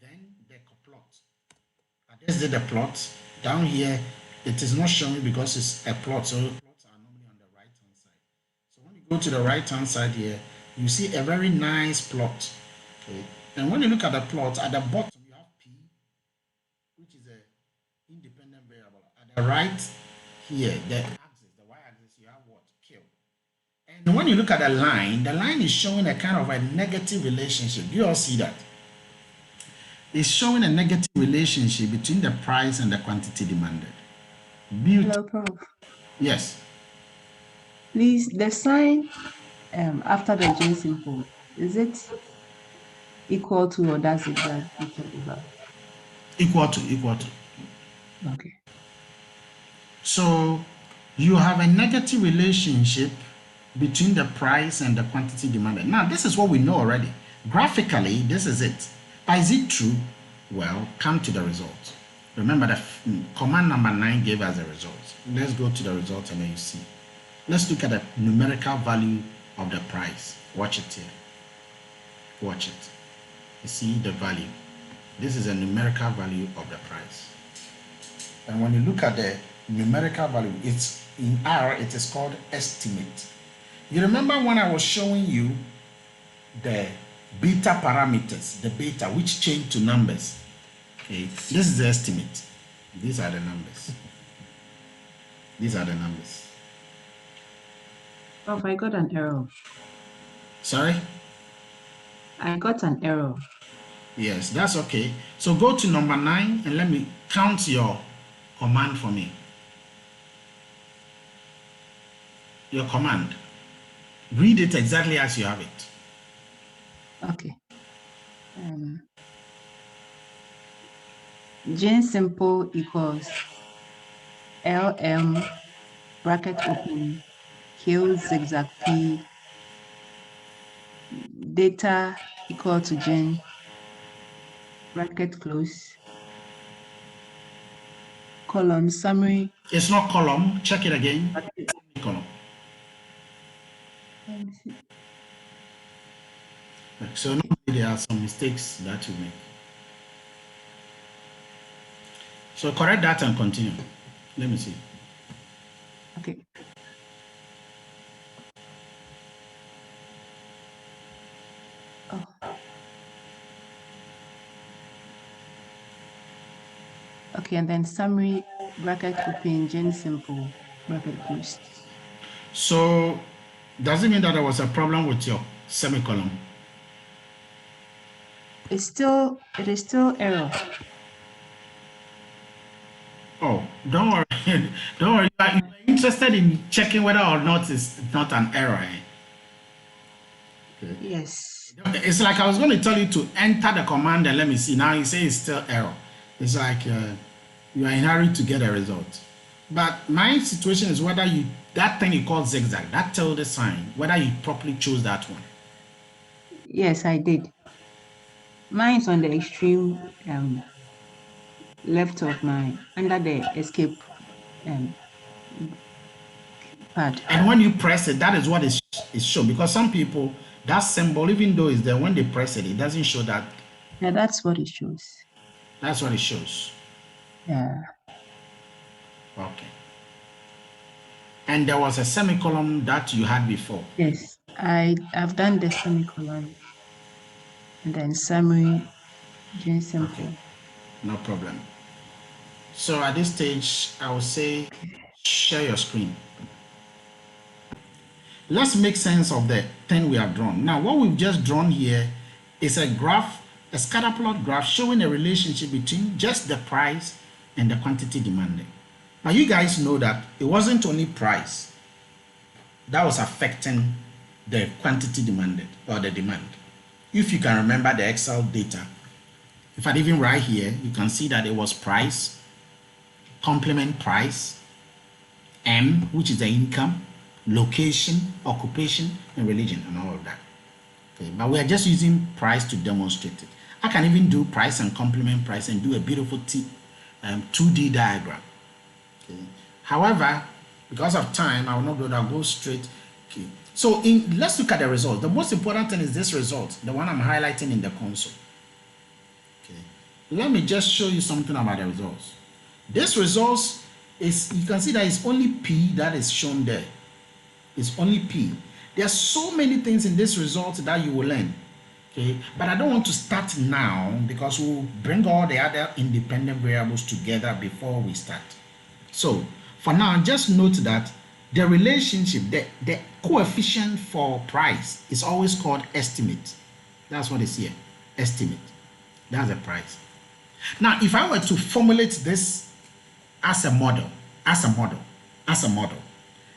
[SPEAKER 1] Okay. Then the plot. I just did the plot. Down here, it is not showing because it's a plot. So plots are normally on the right-hand side. So when you go to the right-hand side here, you see a very nice plot. Okay. And when you look at the plot, at the bottom, you have P, which is an independent variable. At the right here, the axis, the y-axis, you have what? Q. And when you look at the line is showing a kind of a negative relationship. You all see that? It's showing a negative relationship between the price and the quantity demanded.
[SPEAKER 2] Hello, Prof.
[SPEAKER 1] Yes.
[SPEAKER 2] Please, the sign after the Jane simple, is it equal to or that zigzag you talked about?
[SPEAKER 1] Equal to.
[SPEAKER 2] Okay.
[SPEAKER 1] So you have a negative relationship between the price and the quantity demanded. Now, this is what we know already. Graphically, this is it. But is it true? Well, come to the result. Remember that command number 9 gave us the result. Let's go to the result and then you see. Let's look at the numerical value of the price. Watch it here. Watch it. You see the value. This is a numerical value of the price. And when you look at the numerical value, it's in R, it is called estimate. You remember when I was showing you the beta parameters, the beta which change to numbers. Okay, this is the estimate. These are the numbers. These are the numbers.
[SPEAKER 2] Prof, I got an error.
[SPEAKER 1] Sorry?
[SPEAKER 2] I got an error.
[SPEAKER 1] Yes, that's okay. So go to number 9 and let me count your command for me. Your command. Read it exactly as you have it.
[SPEAKER 2] Okay. Jane simple equals LM bracket open Q zigzag P data equal to Jane bracket close column summary.
[SPEAKER 1] It's not column. Check it again. Column. So normally there are some mistakes that you make. So correct that and continue. Let me see.
[SPEAKER 2] Okay. Oh. Okay, and then summary bracket open Jane simple bracket closed.
[SPEAKER 1] So does it mean that there was a problem with your semicolon?
[SPEAKER 2] It is still error.
[SPEAKER 1] Oh, don't worry. Don't worry. You are interested in checking whether or not it's not an error. Okay.
[SPEAKER 2] Yes.
[SPEAKER 1] It's like I was going to tell you to enter the command and let me see. Now you say it's still error. It's like you are in a hurry to get a result. But my situation is whether that thing you call zigzag, that tilde sign, whether you properly chose that one.
[SPEAKER 2] Yes, I did. Mine's on the extreme left of mine, under the escape pad.
[SPEAKER 1] And when you press it, that is what is shown. Because some people, that symbol, even though it's there, when they press it, it doesn't show that.
[SPEAKER 2] Yeah, that's what it shows.
[SPEAKER 1] That's what it shows.
[SPEAKER 2] Yeah.
[SPEAKER 1] Okay. And there was a semicolon that you had before.
[SPEAKER 2] Yes, I've done the semicolon and then summary, gene
[SPEAKER 1] Okay,
[SPEAKER 2] simple.
[SPEAKER 1] no problem. So at this stage, I will say share your screen. Let's make sense of the thing we have drawn. Now, what we've just drawn here is a graph, a scatter plot graph showing a relationship between just the price and the quantity demanded. Now, you guys know that it wasn't only price that was affecting the quantity demanded or the demand. If you can remember the Excel data, if I even write here, you can see that it was price, complement price, M, which is the income, location, occupation, and religion, and all of that. Okay, but we are just using price to demonstrate it. I can even do price and complement price and do a beautiful 2D diagram. Okay. However, because of time, I will not go there, I'll go straight. Okay. So let's look at the result. The most important thing is this result, the one I'm highlighting in the console. Okay. Let me just show you something about the results. This results is, you can see that it's only P that is shown there. It's only P. There are so many things in this result that you will learn. Okay, but I don't want to start now because we'll bring all the other independent variables together before we start. So for now, just note that the relationship, the coefficient for price is always called estimate. That's what is here, estimate. That's the price. Now, if I were to formulate this as a model,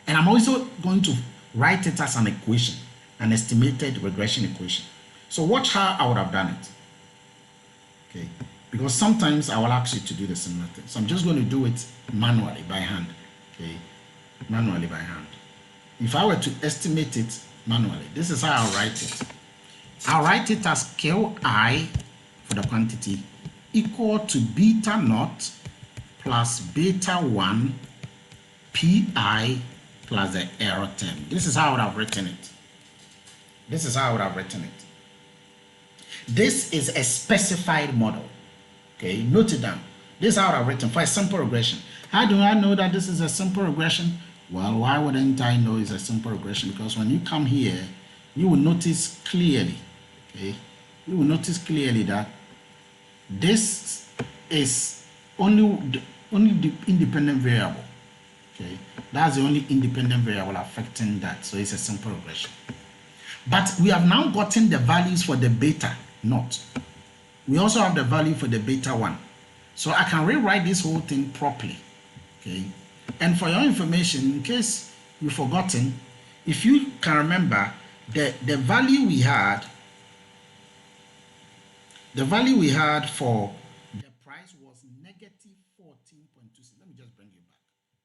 [SPEAKER 1] and I'm also going to write it as an equation, an estimated regression equation. So watch how I would have done it. Okay, because sometimes I will ask you to do the similar thing. So I'm just going to do it manually by hand. Okay, manually by hand. If I were to estimate it manually, this is how I'll write it. I'll write it as Ki for the quantity equal to beta naught plus beta 1 Pi plus the error term. This is how I would have written it. This is how I would have written it. This is a specified model. Okay, note it down. This is how I would have written for a simple regression. How do I know that this is a simple regression? Well, why wouldn't I know it's a simple regression? Because when you come here, you will notice clearly, okay, you will notice clearly that this is only the independent variable. Okay, that's the only independent variable affecting that. So it's a simple regression. But we have now gotten the values for the beta naught. We also have the value for the beta 1. So I can rewrite this whole thing properly. Okay. And for your information, in case you've forgotten, if you can remember, the value we had for the price was negative 14.26. Let me just bring it back.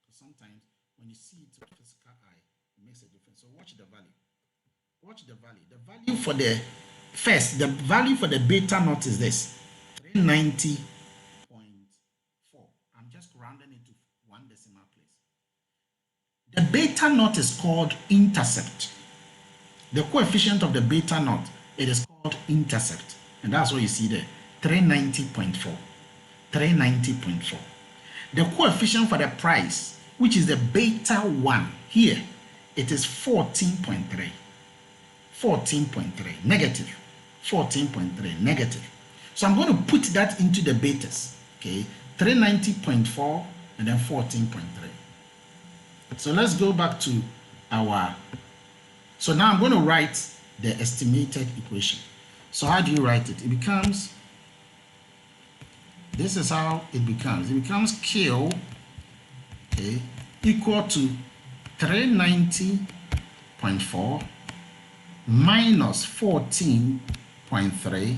[SPEAKER 1] Because sometimes when you see it with physical eye, it makes a difference. So watch the value. Watch the value. The value for the first, the value for the beta naught is this 390.4. I'm just rounding it to one decimal place. The beta naught is called intercept. The coefficient of the beta naught, it is called intercept. And that's what you see there, 390.4. 390.4. The coefficient for the price, which is the beta 1, here, it is 14.3. 14.3, negative. 14.3, negative. So I'm going to put that into the betas. Okay, 390.4 and then 14.3. So let's go back to our, so now I'm going to write the estimated equation. So how do you write it? It becomes, this is how it becomes. It becomes Q, okay, equal to 390.4 minus 14.3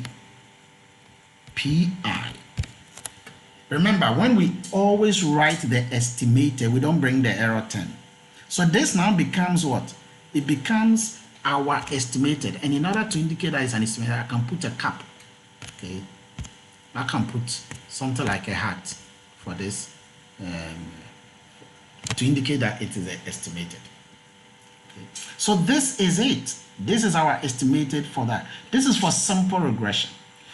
[SPEAKER 1] Pi. Remember, when we always write the estimated, we don't bring the error term. So this now becomes what? It becomes our estimated. And in order to indicate that it's an estimated, I can put a cap. Okay. I can put something like a hat for this to indicate that it is estimated. Okay. So this is it. This is our estimated for that. This is for simple regression.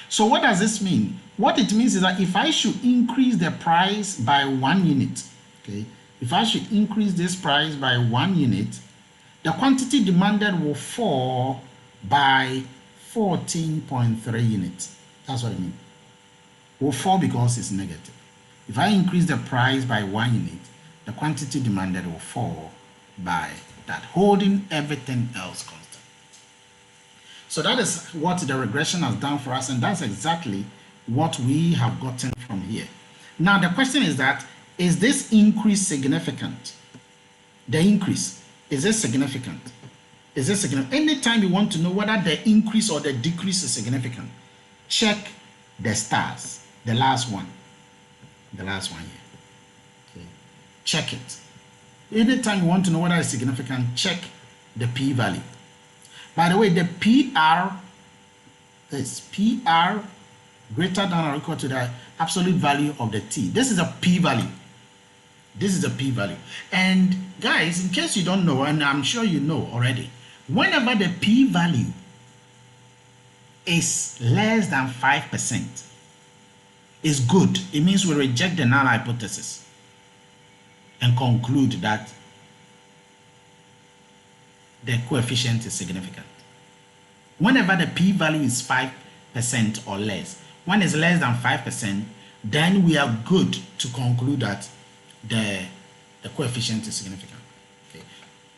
[SPEAKER 1] So what does this mean? What it means is that if I should increase the price by 1 unit, okay, if I should increase this price by 1 unit, the quantity demanded will fall by 14.3 units. That's what I mean. Will fall because it's negative. If I increase the price by 1 unit, the quantity demanded will fall by that, holding everything else constant. So that is what the regression has done for us, and that's exactly what we have gotten from here. Now the question is that, is this increase significant? The increase, is it significant? Is it significant? Anytime you want to know whether the increase or the decrease is significant, check the stars, the last one here. Okay. Check it. Anytime you want to know whether it's significant, check the p-value. By the way, the PR is PR greater than or equal to the absolute value of the t. This is a p-value. This is a p-value. And guys, in case you don't know, and I'm sure you know already, whenever the p-value is less than 5%, is good. It means we reject the null hypothesis and conclude that the coefficient is significant. Whenever the p-value is 5% or less, when it's less than 5%, then we are good to conclude that the coefficient is significant. Okay.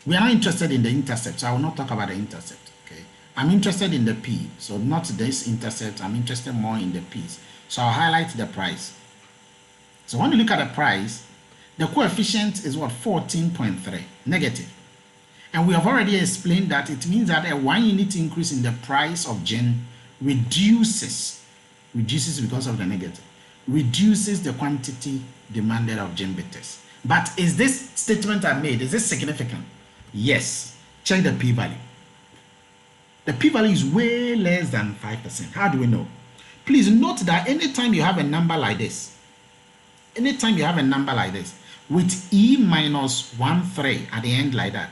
[SPEAKER 1] We are not interested in the intercept, so I will not talk about the intercept. Okay. I'm interested in the p, so not this intercept. I'm interested more in the p's. So I'll highlight the price. So when you look at the price, the coefficient is what? 14.3, negative. And we have already explained that it means that a 1 unit increase in the price of gin reduces because of the negative, reduces the quantity demanded of gin bitters. But is this statement I made, is this significant? Yes. Check the p-value. The p-value is way less than 5%. How do we know? Please note that anytime you have a number like this, with e minus 1,3 at the end like that,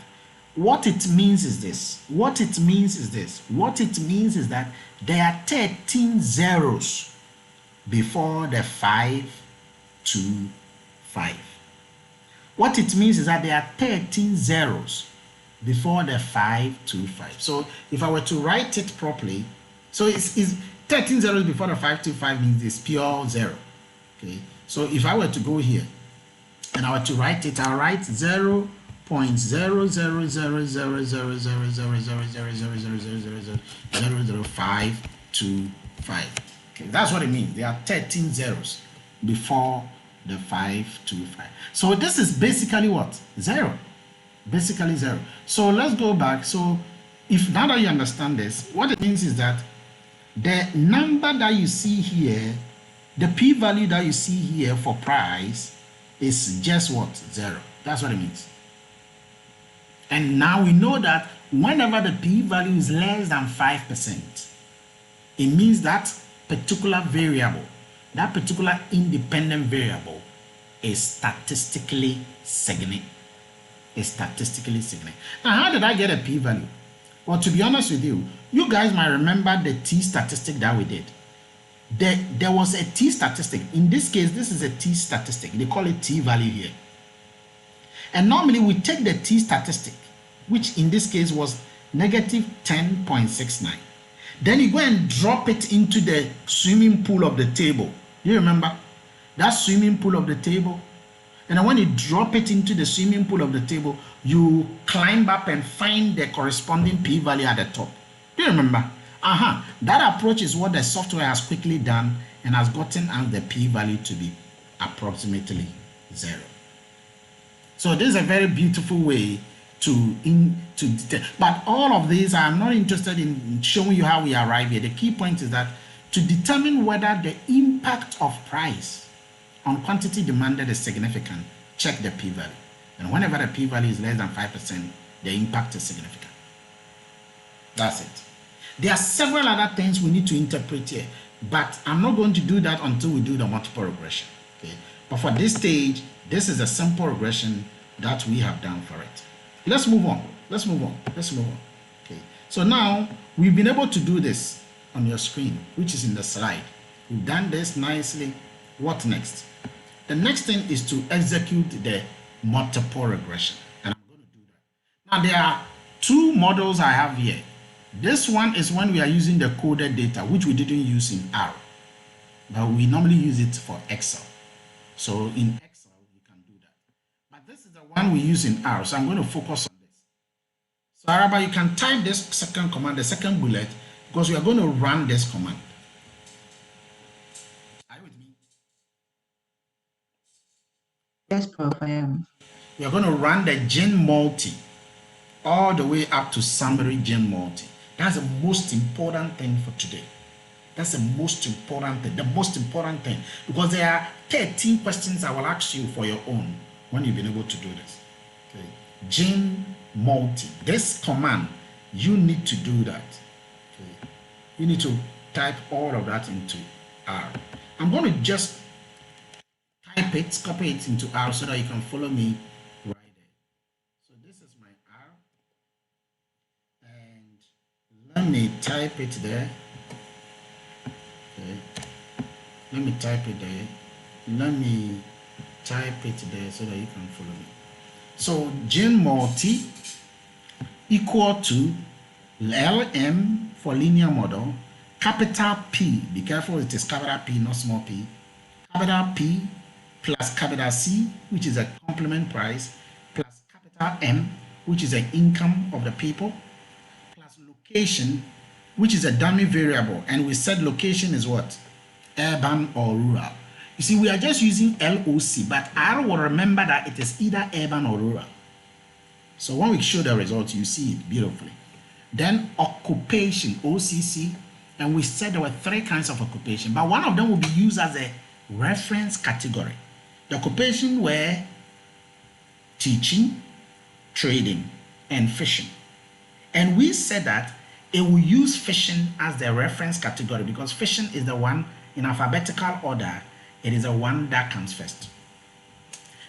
[SPEAKER 1] what it means is this. What it means is that there are 13 zeros before the 5 to 5. What it means is that there are 13 zeros before the 5 to 5. So if I were to write it properly, so it's 13 zeros before the 5 to 5 means it's pure zero. Okay. So if I were to go here and I were to write it, I'll write 0.000000000000000000525. Okay, that's what it means. There are 13 zeros before the 525. So this is basically what? Zero. Basically zero. So let's go back. So if now that you understand this, what it means is that the number that you see here, the p-value that you see here for price is just what? Zero. That's what it means. And now we know that whenever the p-value is less than 5%, it means that particular variable, that particular independent variable is statistically significant. Now, how did I get a p-value? Well, to be honest with you, you guys might remember the t statistic that we did. There was a t statistic. In this case, this is a t statistic. They call it t-value here. And normally we take the t statistic, which in this case was negative 10.69. Then you go and drop it into the swimming pool of the table. You remember that swimming pool of the table? And then when you drop it into the swimming pool of the table, you climb up and find the corresponding p-value at the top. Do you remember? That approach is what the software has quickly done and has gotten us the p-value to be approximately 0. So this is a very beautiful way to detect. But all of these, I'm not interested in showing you how we arrive here. The key point is that to determine whether the impact of price on quantity demanded is significant, check the p-value. And whenever the p-value is less than 5%, the impact is significant. That's it. There are several other things we need to interpret here, but I'm not going to do that until we do the multiple regression. Okay. But for this stage, this is a simple regression that we have done for it. Let's move on. Okay. So now we've been able to do this on your screen, which is in the slide. We've done this nicely. What next? The next thing is to execute the multiple regression. And I'm going to do that. Now, there are two models I have here. This one is when we are using the coded data, which we didn't use in R, but we normally use it for Excel. So in Excel, you can do that. But this is the one we use in R, so I'm going to focus on this. So Araba, you can type this second command, the second bullet, because we are going to run this command. Are you with me?
[SPEAKER 2] Yes, Prof, I am.
[SPEAKER 1] We are going to run the gen multi all the way up to summary gen multi. That's the most important thing for today. That's the most important thing. The most important thing. Because there are 13 questions I will ask you for your own when you've been able to do this. Okay. Gen multi. This command, you need to do that. Okay. You need to type all of that into R. I'm going to just type it, copy it into R so that you can follow me right there. So this is my R. And let me type it there. Okay. Let me type it there. Let me type it there so that you can follow me. So gen multi equal to LM for linear model, capital P, be careful, it is capital P, not small p, capital P plus capital C, which is a complement price, plus capital M, which is the income of the people, plus location, which is a dummy variable. And we said location is what? Urban or rural. You see, we are just using LOC, but I will remember that it is either urban or rural. So when we show the results, you see it beautifully. Then occupation, OCC, and we said there were three kinds of occupation, but one of them will be used as a reference category. The occupation were teaching, trading, and fishing. And we said that it will use fishing as the reference category because fishing is the one in alphabetical order. It is the one that comes first.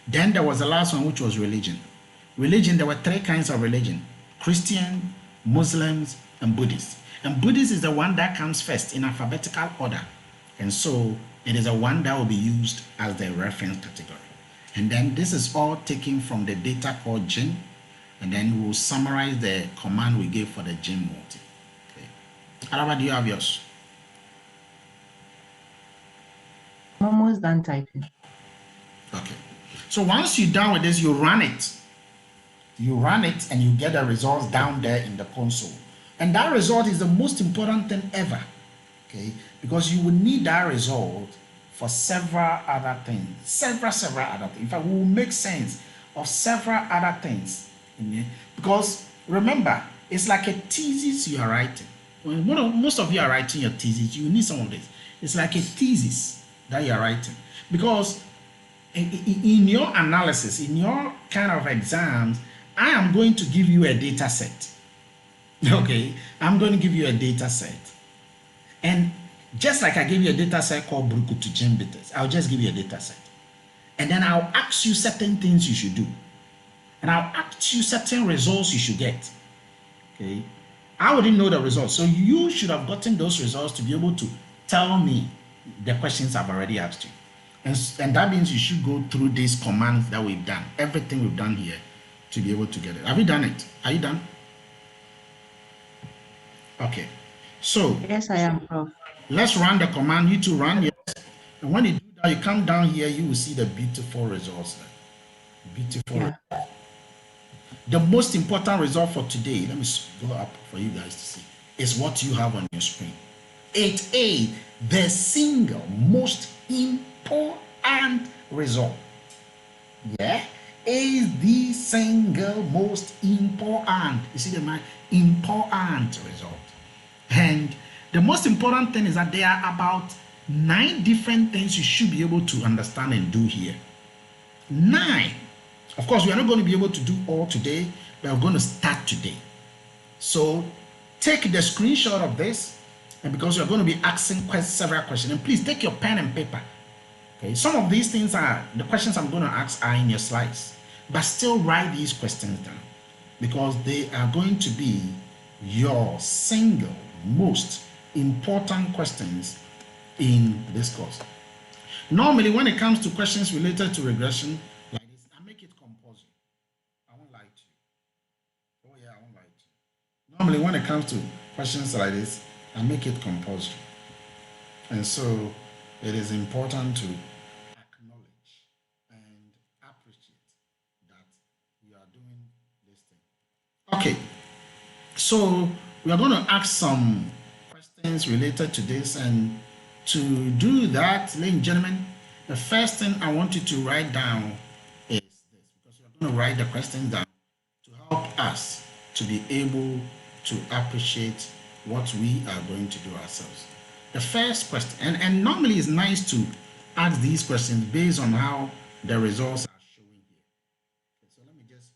[SPEAKER 1] Then there was the last one, which was religion. Religion, there were three kinds of religion: Christian, Muslims, and Buddhists. And Buddhist is the one that comes first in alphabetical order. And so it is the one that will be used as the reference category. And then this is all taken from the data called gen. And then we'll summarize the command we gave for the gen multi. Okay. Araba, do you have yours?
[SPEAKER 2] I'm almost done typing.
[SPEAKER 1] Okay. So once you're done with this, you run it. You run it and you get the results down there in the console. And that result is the most important thing ever. Okay? Because you will need that result for several other things. Several other things. In fact, we will make sense of several other things. Because remember, it's like a thesis you are writing. When most of you are writing your thesis, you need some of this. It's like a thesis that you are writing. Because in your analysis, in your kind of exams, I am going to give you a data set. Okay, I'm going to give you a data set. And just like I gave you a data set called Brukutu Gembites, I'll just give you a data set. And then I'll ask you certain things you should do. And I'll ask you certain results you should get. Okay, I wouldn't know the results. So you should have gotten those results to be able to tell me the questions I've already asked you. And that means you should go through these commands that we've done, everything we've done here, to be able to get it. Have you done it? Are you done? Okay. So
[SPEAKER 2] Yes, I am, Prof.
[SPEAKER 1] Let's run the command. You two run yours. And when you do that, you come down here, you will see the beautiful results there. Beautiful.
[SPEAKER 2] Yeah.
[SPEAKER 1] The most important result for today, let me go up for you guys to see, is what you have on your screen. 8A, the single most important result. Yeah, is the single most important. You see the important result. And the most important thing is that there are about 9 different things you should be able to understand and do here. 9. Of course, we are not going to be able to do all today, but we're going to start today. So take the screenshot of this, and because you're going to be asking several questions, and please take your pen and paper. Okay, some of these things are, the questions I'm going to ask are in your slides, but still write these questions down because they are going to be your single most important questions in this course. Normally, when it comes to questions related to regression like this, I make it compulsory. Normally, when it comes to questions like this, I make it compulsory. And so it is important to acknowledge and appreciate that you are doing this thing. Okay, so we are going to ask some questions related to this, and to do that, ladies and gentlemen, the first thing I want you to write down is this, because we are going to write the questions down to help us to be able to appreciate what we are going to do ourselves. The first question, and normally it's nice to ask these questions based on how the results are showing here. Okay, so let me just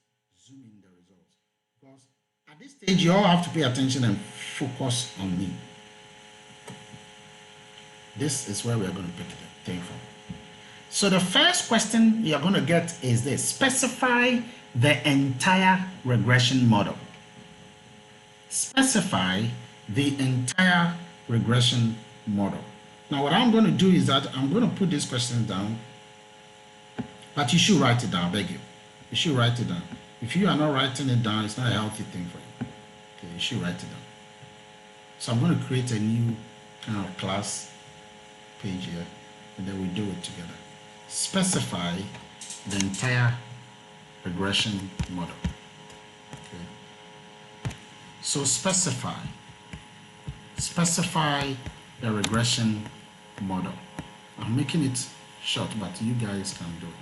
[SPEAKER 1] zoom in the results, because at this stage you all have to pay attention and focus on me. This is where we are going to pick the thing from. So the first question you're going to get is this: specify the entire regression model. Specify the entire regression model. Now what I'm going to do is that I'm going to put these questions down, but you should write it down. I beg you. You should write it down. If you are not writing it down, it's not a healthy thing for you. Okay, you should write it down. So I'm going to create a new kind of class page here, and then we do it together. Specify the entire regression model. Okay. So specify the regression model. I'm making it short, but you guys can do it.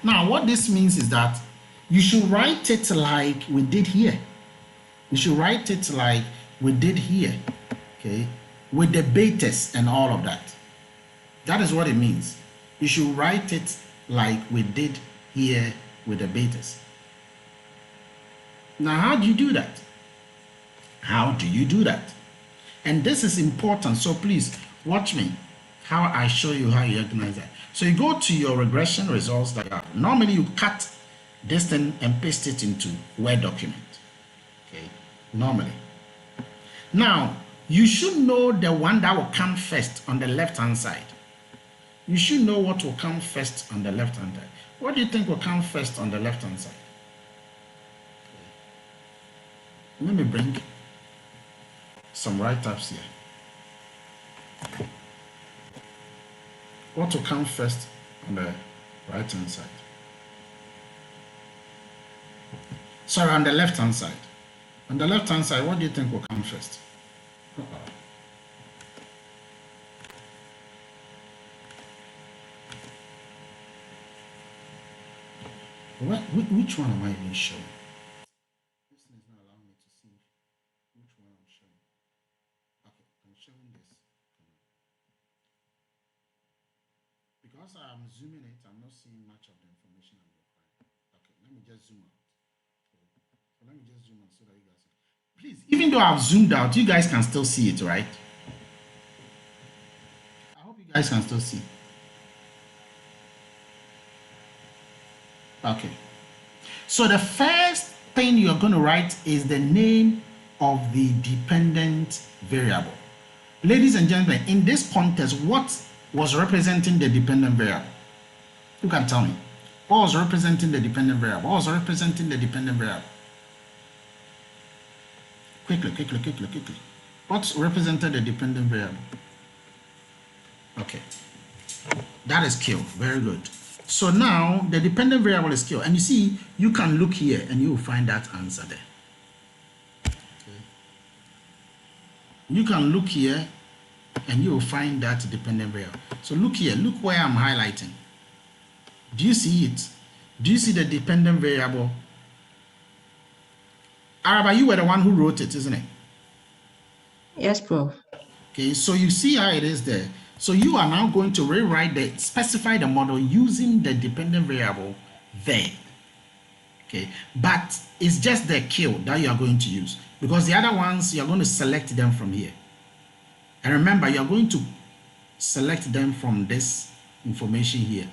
[SPEAKER 1] Now, what this means is that you should write it like we did here. You should write it like we did here, okay, with the betas and all of that. That is what it means. You should write it like we did here with the betas. Now, how do you do that? How do you do that? And this is important, so please watch me how I show you how you organize that. So you go to your regression results that are, normally you cut this thing and paste it into Word document. Okay, normally. Now, you should know the one that will come first on the left-hand side. You should know what will come first on the left-hand side. What do you think will come first on the left-hand side? Okay. Let me bring some write-ups here. What will come first on the right-hand side? Sorry, on the left-hand side. On the left-hand side, what do you think will come first? Which one am I even showing? This thing is not allowing me to see which one I'm showing. Okay, I'm showing this. Because I'm zooming it, I'm not seeing much of the information I'm requiring. Okay, let me just zoom out. Okay. So let me just zoom out so that you guys can. Please, even though I've zoomed out, you guys can still see it, right? I hope you guys can still see. Okay. So the first thing you're going to write is the name of the dependent variable. Ladies and gentlemen, in this context, what was representing the dependent variable? You can tell me. What was representing the dependent variable? What was representing the dependent variable? Quickly. What represented the dependent variable? Okay. That is Q. Very good. So now the dependent variable is Q. And you see, you can look here and you will find that answer there. Okay. You can look here and you will find that dependent variable. So look here, look where I'm highlighting. Do you see it? Do you see the dependent variable? Araba, you were the one who wrote it, isn't it?
[SPEAKER 2] Yes, Prof.
[SPEAKER 1] Okay, so you see how it is there. So you are now going to rewrite specify the model using the dependent variable there. Okay, but it's just the Q that you are going to use, because the other ones you are going to select them from here. And remember, you are going to select them from this information here.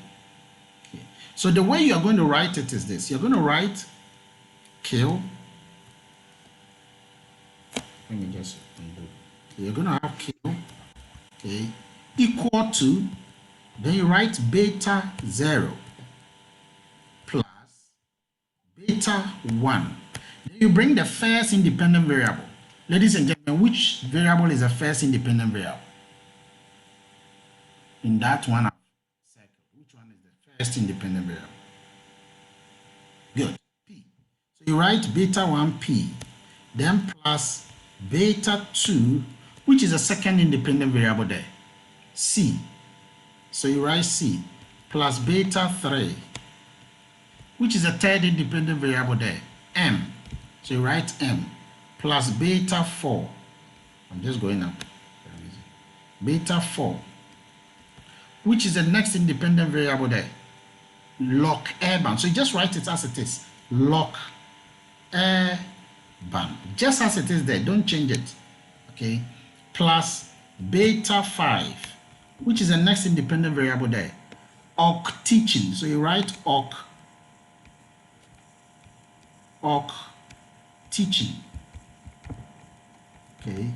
[SPEAKER 1] Okay. So the way you are going to write it is this. You're going to write Q. Let me just undo. Okay, you're going to have Q. Okay. Equal to, then you write beta 0 plus beta 1. Then you bring the first independent variable. Ladies and gentlemen, which variable is the first independent variable? In that one circle, which one is the first independent variable? Good. P. So you write beta 1 P, then plus beta 2, which is the second independent variable there, C. So you write C plus beta 3, which is the third independent variable there, M. So you write M plus beta 4. I'm just going up. Beta 4, which is the next independent variable there, log urban. So you just write it as it is, log urban, just as it is there, don't change it, okay, plus beta 5, which is the next independent variable there, awk teaching. So you write awk teaching, okay,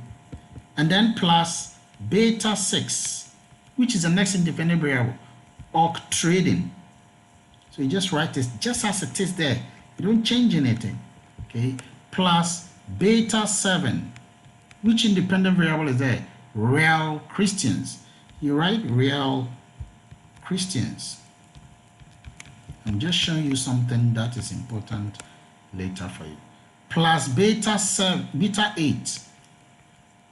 [SPEAKER 1] and then plus beta 6, which is the next independent variable, awk trading. So you just write this just as it is there, you don't change anything, okay, plus beta 7, which independent variable is there, real Christians. You write real Christians. I'm just showing you something that is important later for you. Plus beta 8,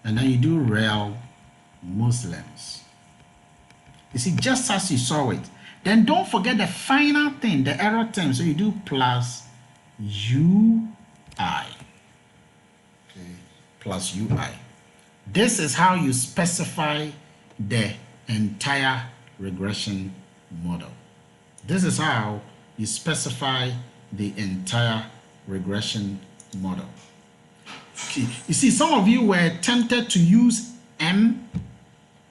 [SPEAKER 1] and then you do real Muslims. You see, just as you saw it. Then don't forget the final thing, the error term. So you do plus UI. Okay, plus UI. This is how you specify the entire regression model. This is how you specify the entire regression model. Okay. You see, some of you were tempted to use M,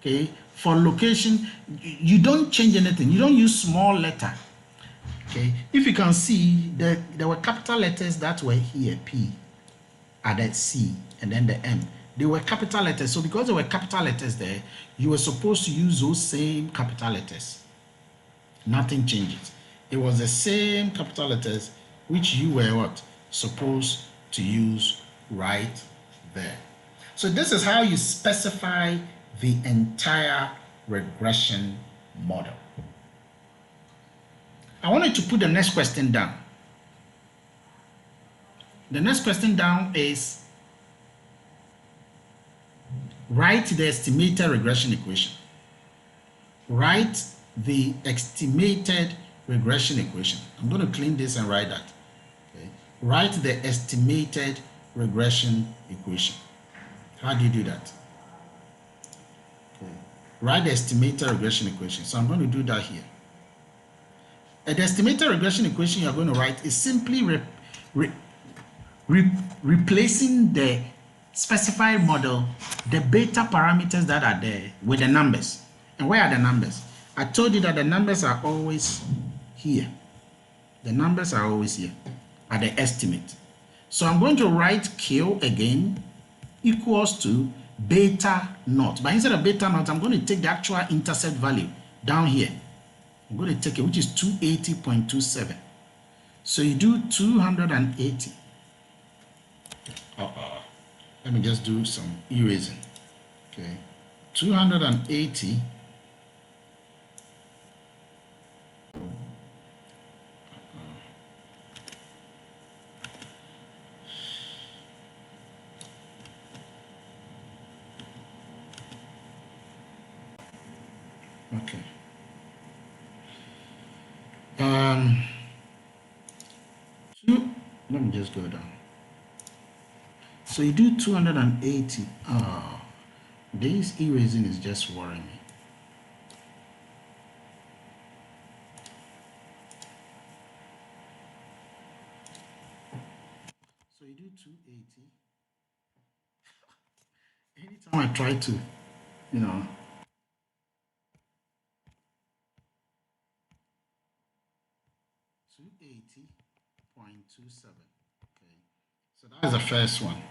[SPEAKER 1] okay, for location. You don't change anything. You don't use small letter. Okay, if you can see, there were capital letters that were here, P, at the C, and then the M. They were capital letters. So because there were capital letters there, you were supposed to use those same capital letters. Nothing changes. It was the same capital letters which you were what? Supposed to use right there. So this is how you specify the entire regression model. I wanted to put the next question down. The next question down is write the estimated regression equation. Write the estimated regression equation. I'm going to clean this and write that. Okay. Write the estimated regression equation. How do you do that? Okay. Write the estimated regression equation. So I'm going to do that here. The estimated regression equation you're going to write is simply replacing the specified model, the beta parameters that are there, with the numbers. And where are the numbers? I told you that the numbers are always here. The numbers are always here at the estimate. So I'm going to write Q again equals to beta naught. But instead of beta naught, I'm going to take the actual intercept value down here. I'm going to take it, which is 280.27. So you do 280. Let me just do some erasing. Okay, 280. Okay. Let me just go down. So you do 280. Oh, this erasing is just worrying me. So you do 280. Anytime I try to, 280.27. Okay, so that's the first one.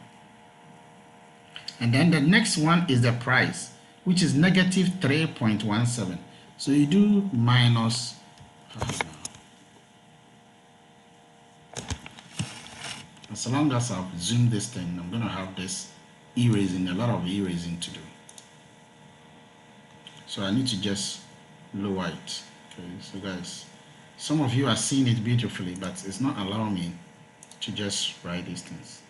[SPEAKER 1] And then the next one is the price, which is negative 3.17. So you do minus, as long as I've zoomed this thing, I'm going to have this erasing, a lot of erasing to do. So I need to just lower it. Okay, so guys, some of you are seeing it beautifully, but it's not allowing me to just write these things.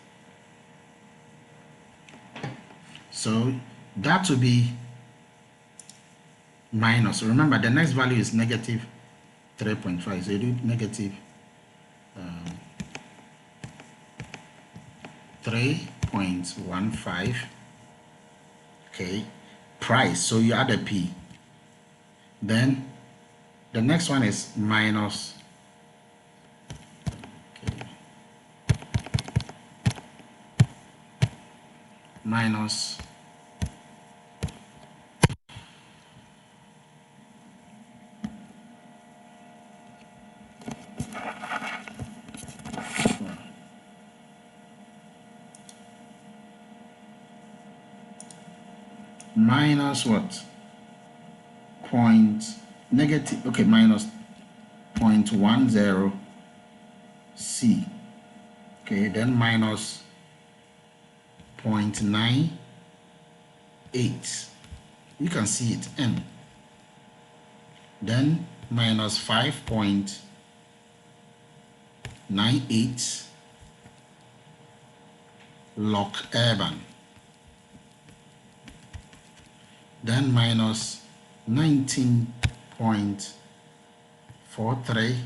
[SPEAKER 1] So that will be minus. Remember, the next value is negative 3.5. So you do negative 3.15. Okay, price. So you add a p. Then the next one is minus. Okay, minus what? Negative, okay, minus 0.10 C. Okay, then minus 0.98. You can see it, M. Then minus 5.98 log urban. Then minus 19.43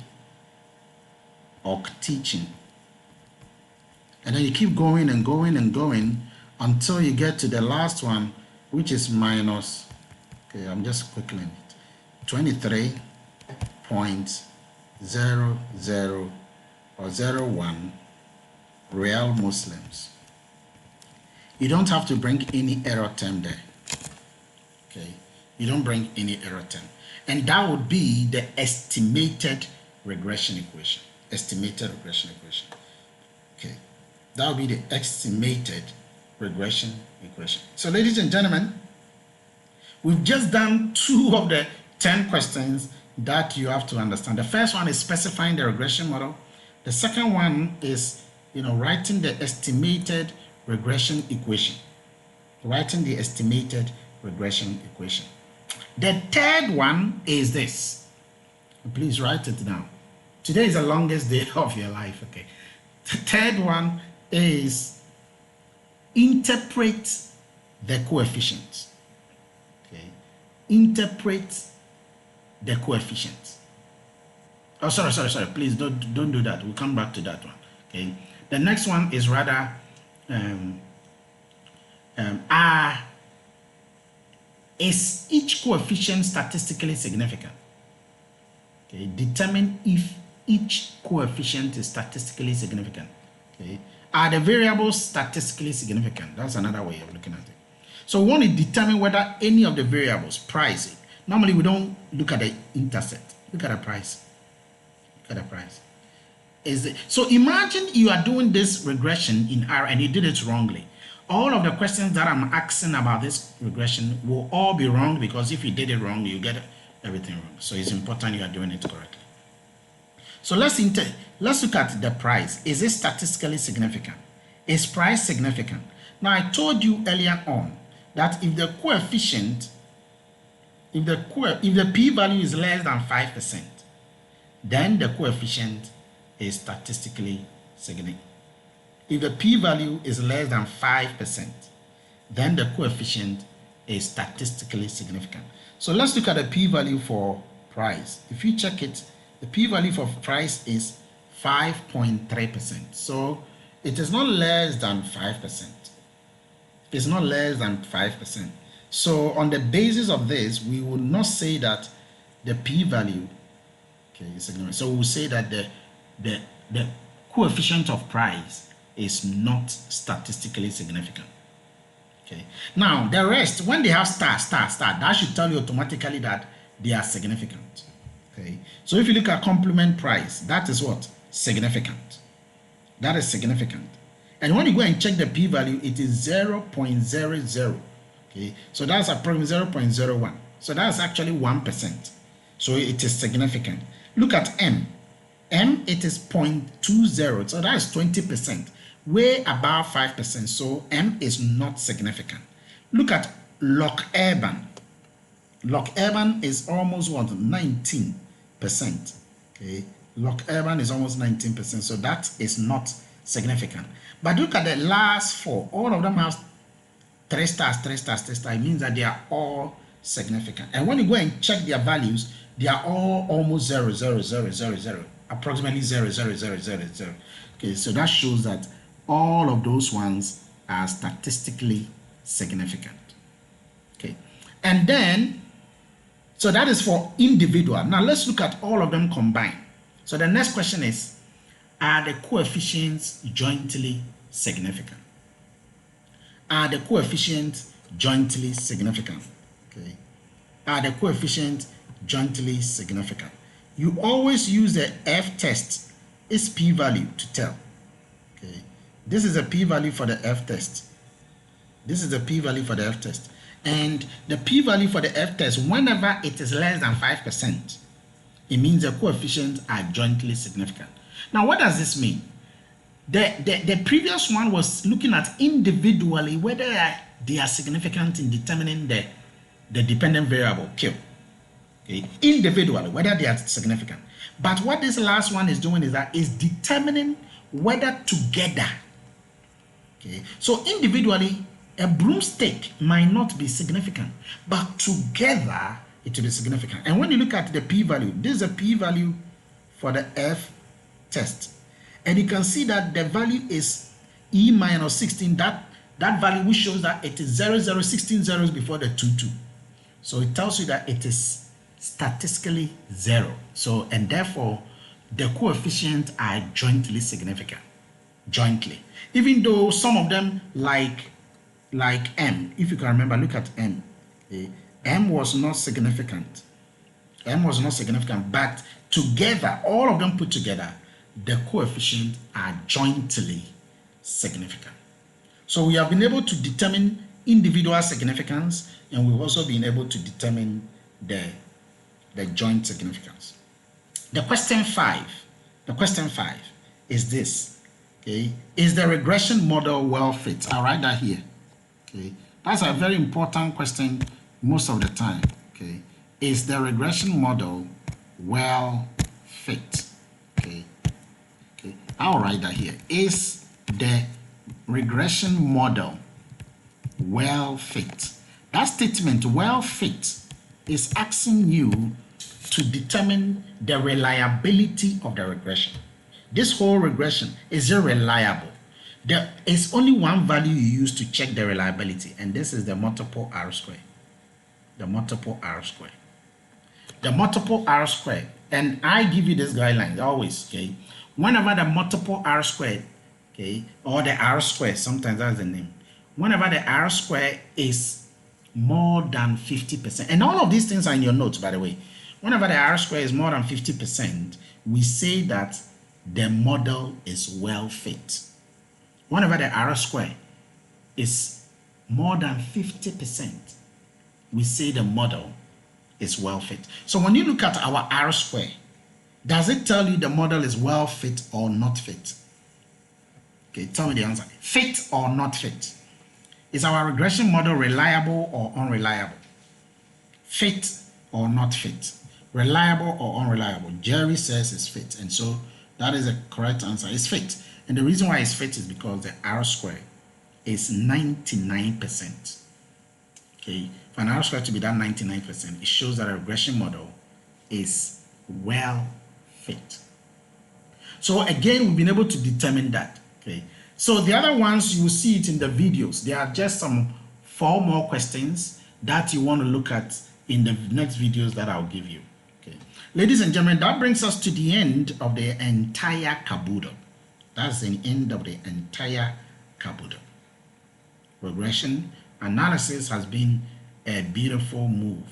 [SPEAKER 1] occ teaching. And then you keep going and going and going until you get to the last one, which is minus, okay, I'm just quickly it, 23.00 or 01 real Muslims. You don't have to bring any error term there. Okay, you don't bring any error term, and that would be the estimated regression equation. Estimated regression equation. Okay, that would be the estimated regression equation. So, ladies and gentlemen, we've just done 2 of the 10 questions that you have to understand. The first one is specifying the regression model. The second one is, writing the estimated regression equation. Writing the estimated regression equation. The third one is this. Please write it down. Today is the longest day of your life. Okay. The third one is interpret the coefficients. Okay. Interpret the coefficients. Oh, sorry. Please don't do that. We'll come back to that one. Okay. The next one is rather is each coefficient statistically significant? Okay, determine if each coefficient is statistically significant. Okay, are the variables statistically significant? That's another way of looking at it. So we want to determine whether any of the variables, price. Normally we don't look at the intercept. Look at the price. Look at the price. So imagine you are doing this regression in R and you did it wrongly. All of the questions that I'm asking about this regression will all be wrong, because if you did it wrong, you get everything wrong. So it's important you are doing it correctly. So let's look at the price. Is it statistically significant? Is price significant? Now I told you earlier on that if the coefficient, if the p-value is less than 5%, then the coefficient is statistically significant. If the p-value is less than 5%, then the coefficient is statistically significant. So let's look at the p-value for price. If you check it, the p-value for price is 5.3%. So it is not less than 5%. It's not less than 5%. So on the basis of this, we will not say that the p-value, okay, is significant. So we'll say that the coefficient of price is not statistically significant. Okay. Now the rest, when they have star, that should tell you automatically that they are significant. Okay. So if you look at complement price, that is what? Significant. That is significant. And when you go and check the p-value, it is 0.00. Okay. So that's approximately 0.01. So that's actually 1%. So it is significant. Look at M. M, it is 0.20. So that is 20%. way above 5%, so M is not significant. Look at Loch Urban. Loch Urban is almost what, 19%. Okay, Loch Urban is almost 19%, so that is not significant. But look at the last four, all of them have 3 stars, 3 stars, 3 stars. It means that they are all significant. And when you go and check their values, they are all almost 0, 0, 0, 0, 0, approximately 0, 0, 0, 0, 0. Okay, so that shows that all of those ones are statistically significant. Okay, and then, so that is for individual. Now let's look at all of them combined. So the next question is, are the coefficients jointly significant? Are the coefficients jointly significant? Okay. Are the coefficients jointly significant? You always use the F test, its p-value, to tell. Okay. This is a p-value for the F test. This is the p-value for the F test. And the p-value for the F test, whenever it is less than 5%, it means the coefficients are jointly significant. Now, what does this mean? The previous one was looking at individually whether they are significant in determining the dependent variable Q. Okay, individually whether they are significant. But what this last one is doing is determining whether together. Okay, so individually a broomstick might not be significant, but together it will be significant. And when you look at the p-value, this is a p-value for the F test. And you can see that the value is E minus 16. That value which shows that it is 0, 0, 16 zeros before the 2, 2. So it tells you that it is statistically 0. So, and therefore, the coefficients are jointly significant. Jointly. Even though some of them, like M, if you can remember, look at M. Okay. M was not significant. M was not significant, but together, all of them put together, the coefficients are jointly significant. So we have been able to determine individual significance, and we've also been able to determine the joint significance. The question 5 is this. Okay, is the regression model well fit? I'll write that here. Okay, that's a very important question most of the time. Okay, is the regression model well fit? Okay. I'll write that here. Is the regression model well fit? That statement, well fit, is asking you to determine the reliability of the regression. This whole regression, is it reliable? There is only one value you use to check the reliability, and this is the multiple R square. The multiple R square. The multiple R square, and I give you this guideline always, okay? Whenever the multiple R squared, okay, or the R square, sometimes that's the name. Whenever the R square is more than 50%, and all of these things are in your notes, by the way. Whenever the R square is more than 50%, we say that the model is well fit. Whenever the R square is more than 50%, we say the model is well fit. So when you look at our R square, does it tell you the model is well fit or not fit? Okay, tell me the answer. Fit or not fit? Is our regression model reliable or unreliable? Fit or not fit? Reliable or unreliable? Jerry says it's fit, and so that is the correct answer. It's fit. And the reason why it's fit is because the R square is 99%. Okay, for an R square to be that 99%, it shows that a regression model is well fit. So again, we've been able to determine that. Okay, so the other ones, you will see it in the videos. There are just some 4 more questions that you want to look at in the next videos that I'll give you. Okay, ladies and gentlemen, that brings us to the end of the entire caboodle. That's the end of the entire caboodle. Regression analysis has been a beautiful move.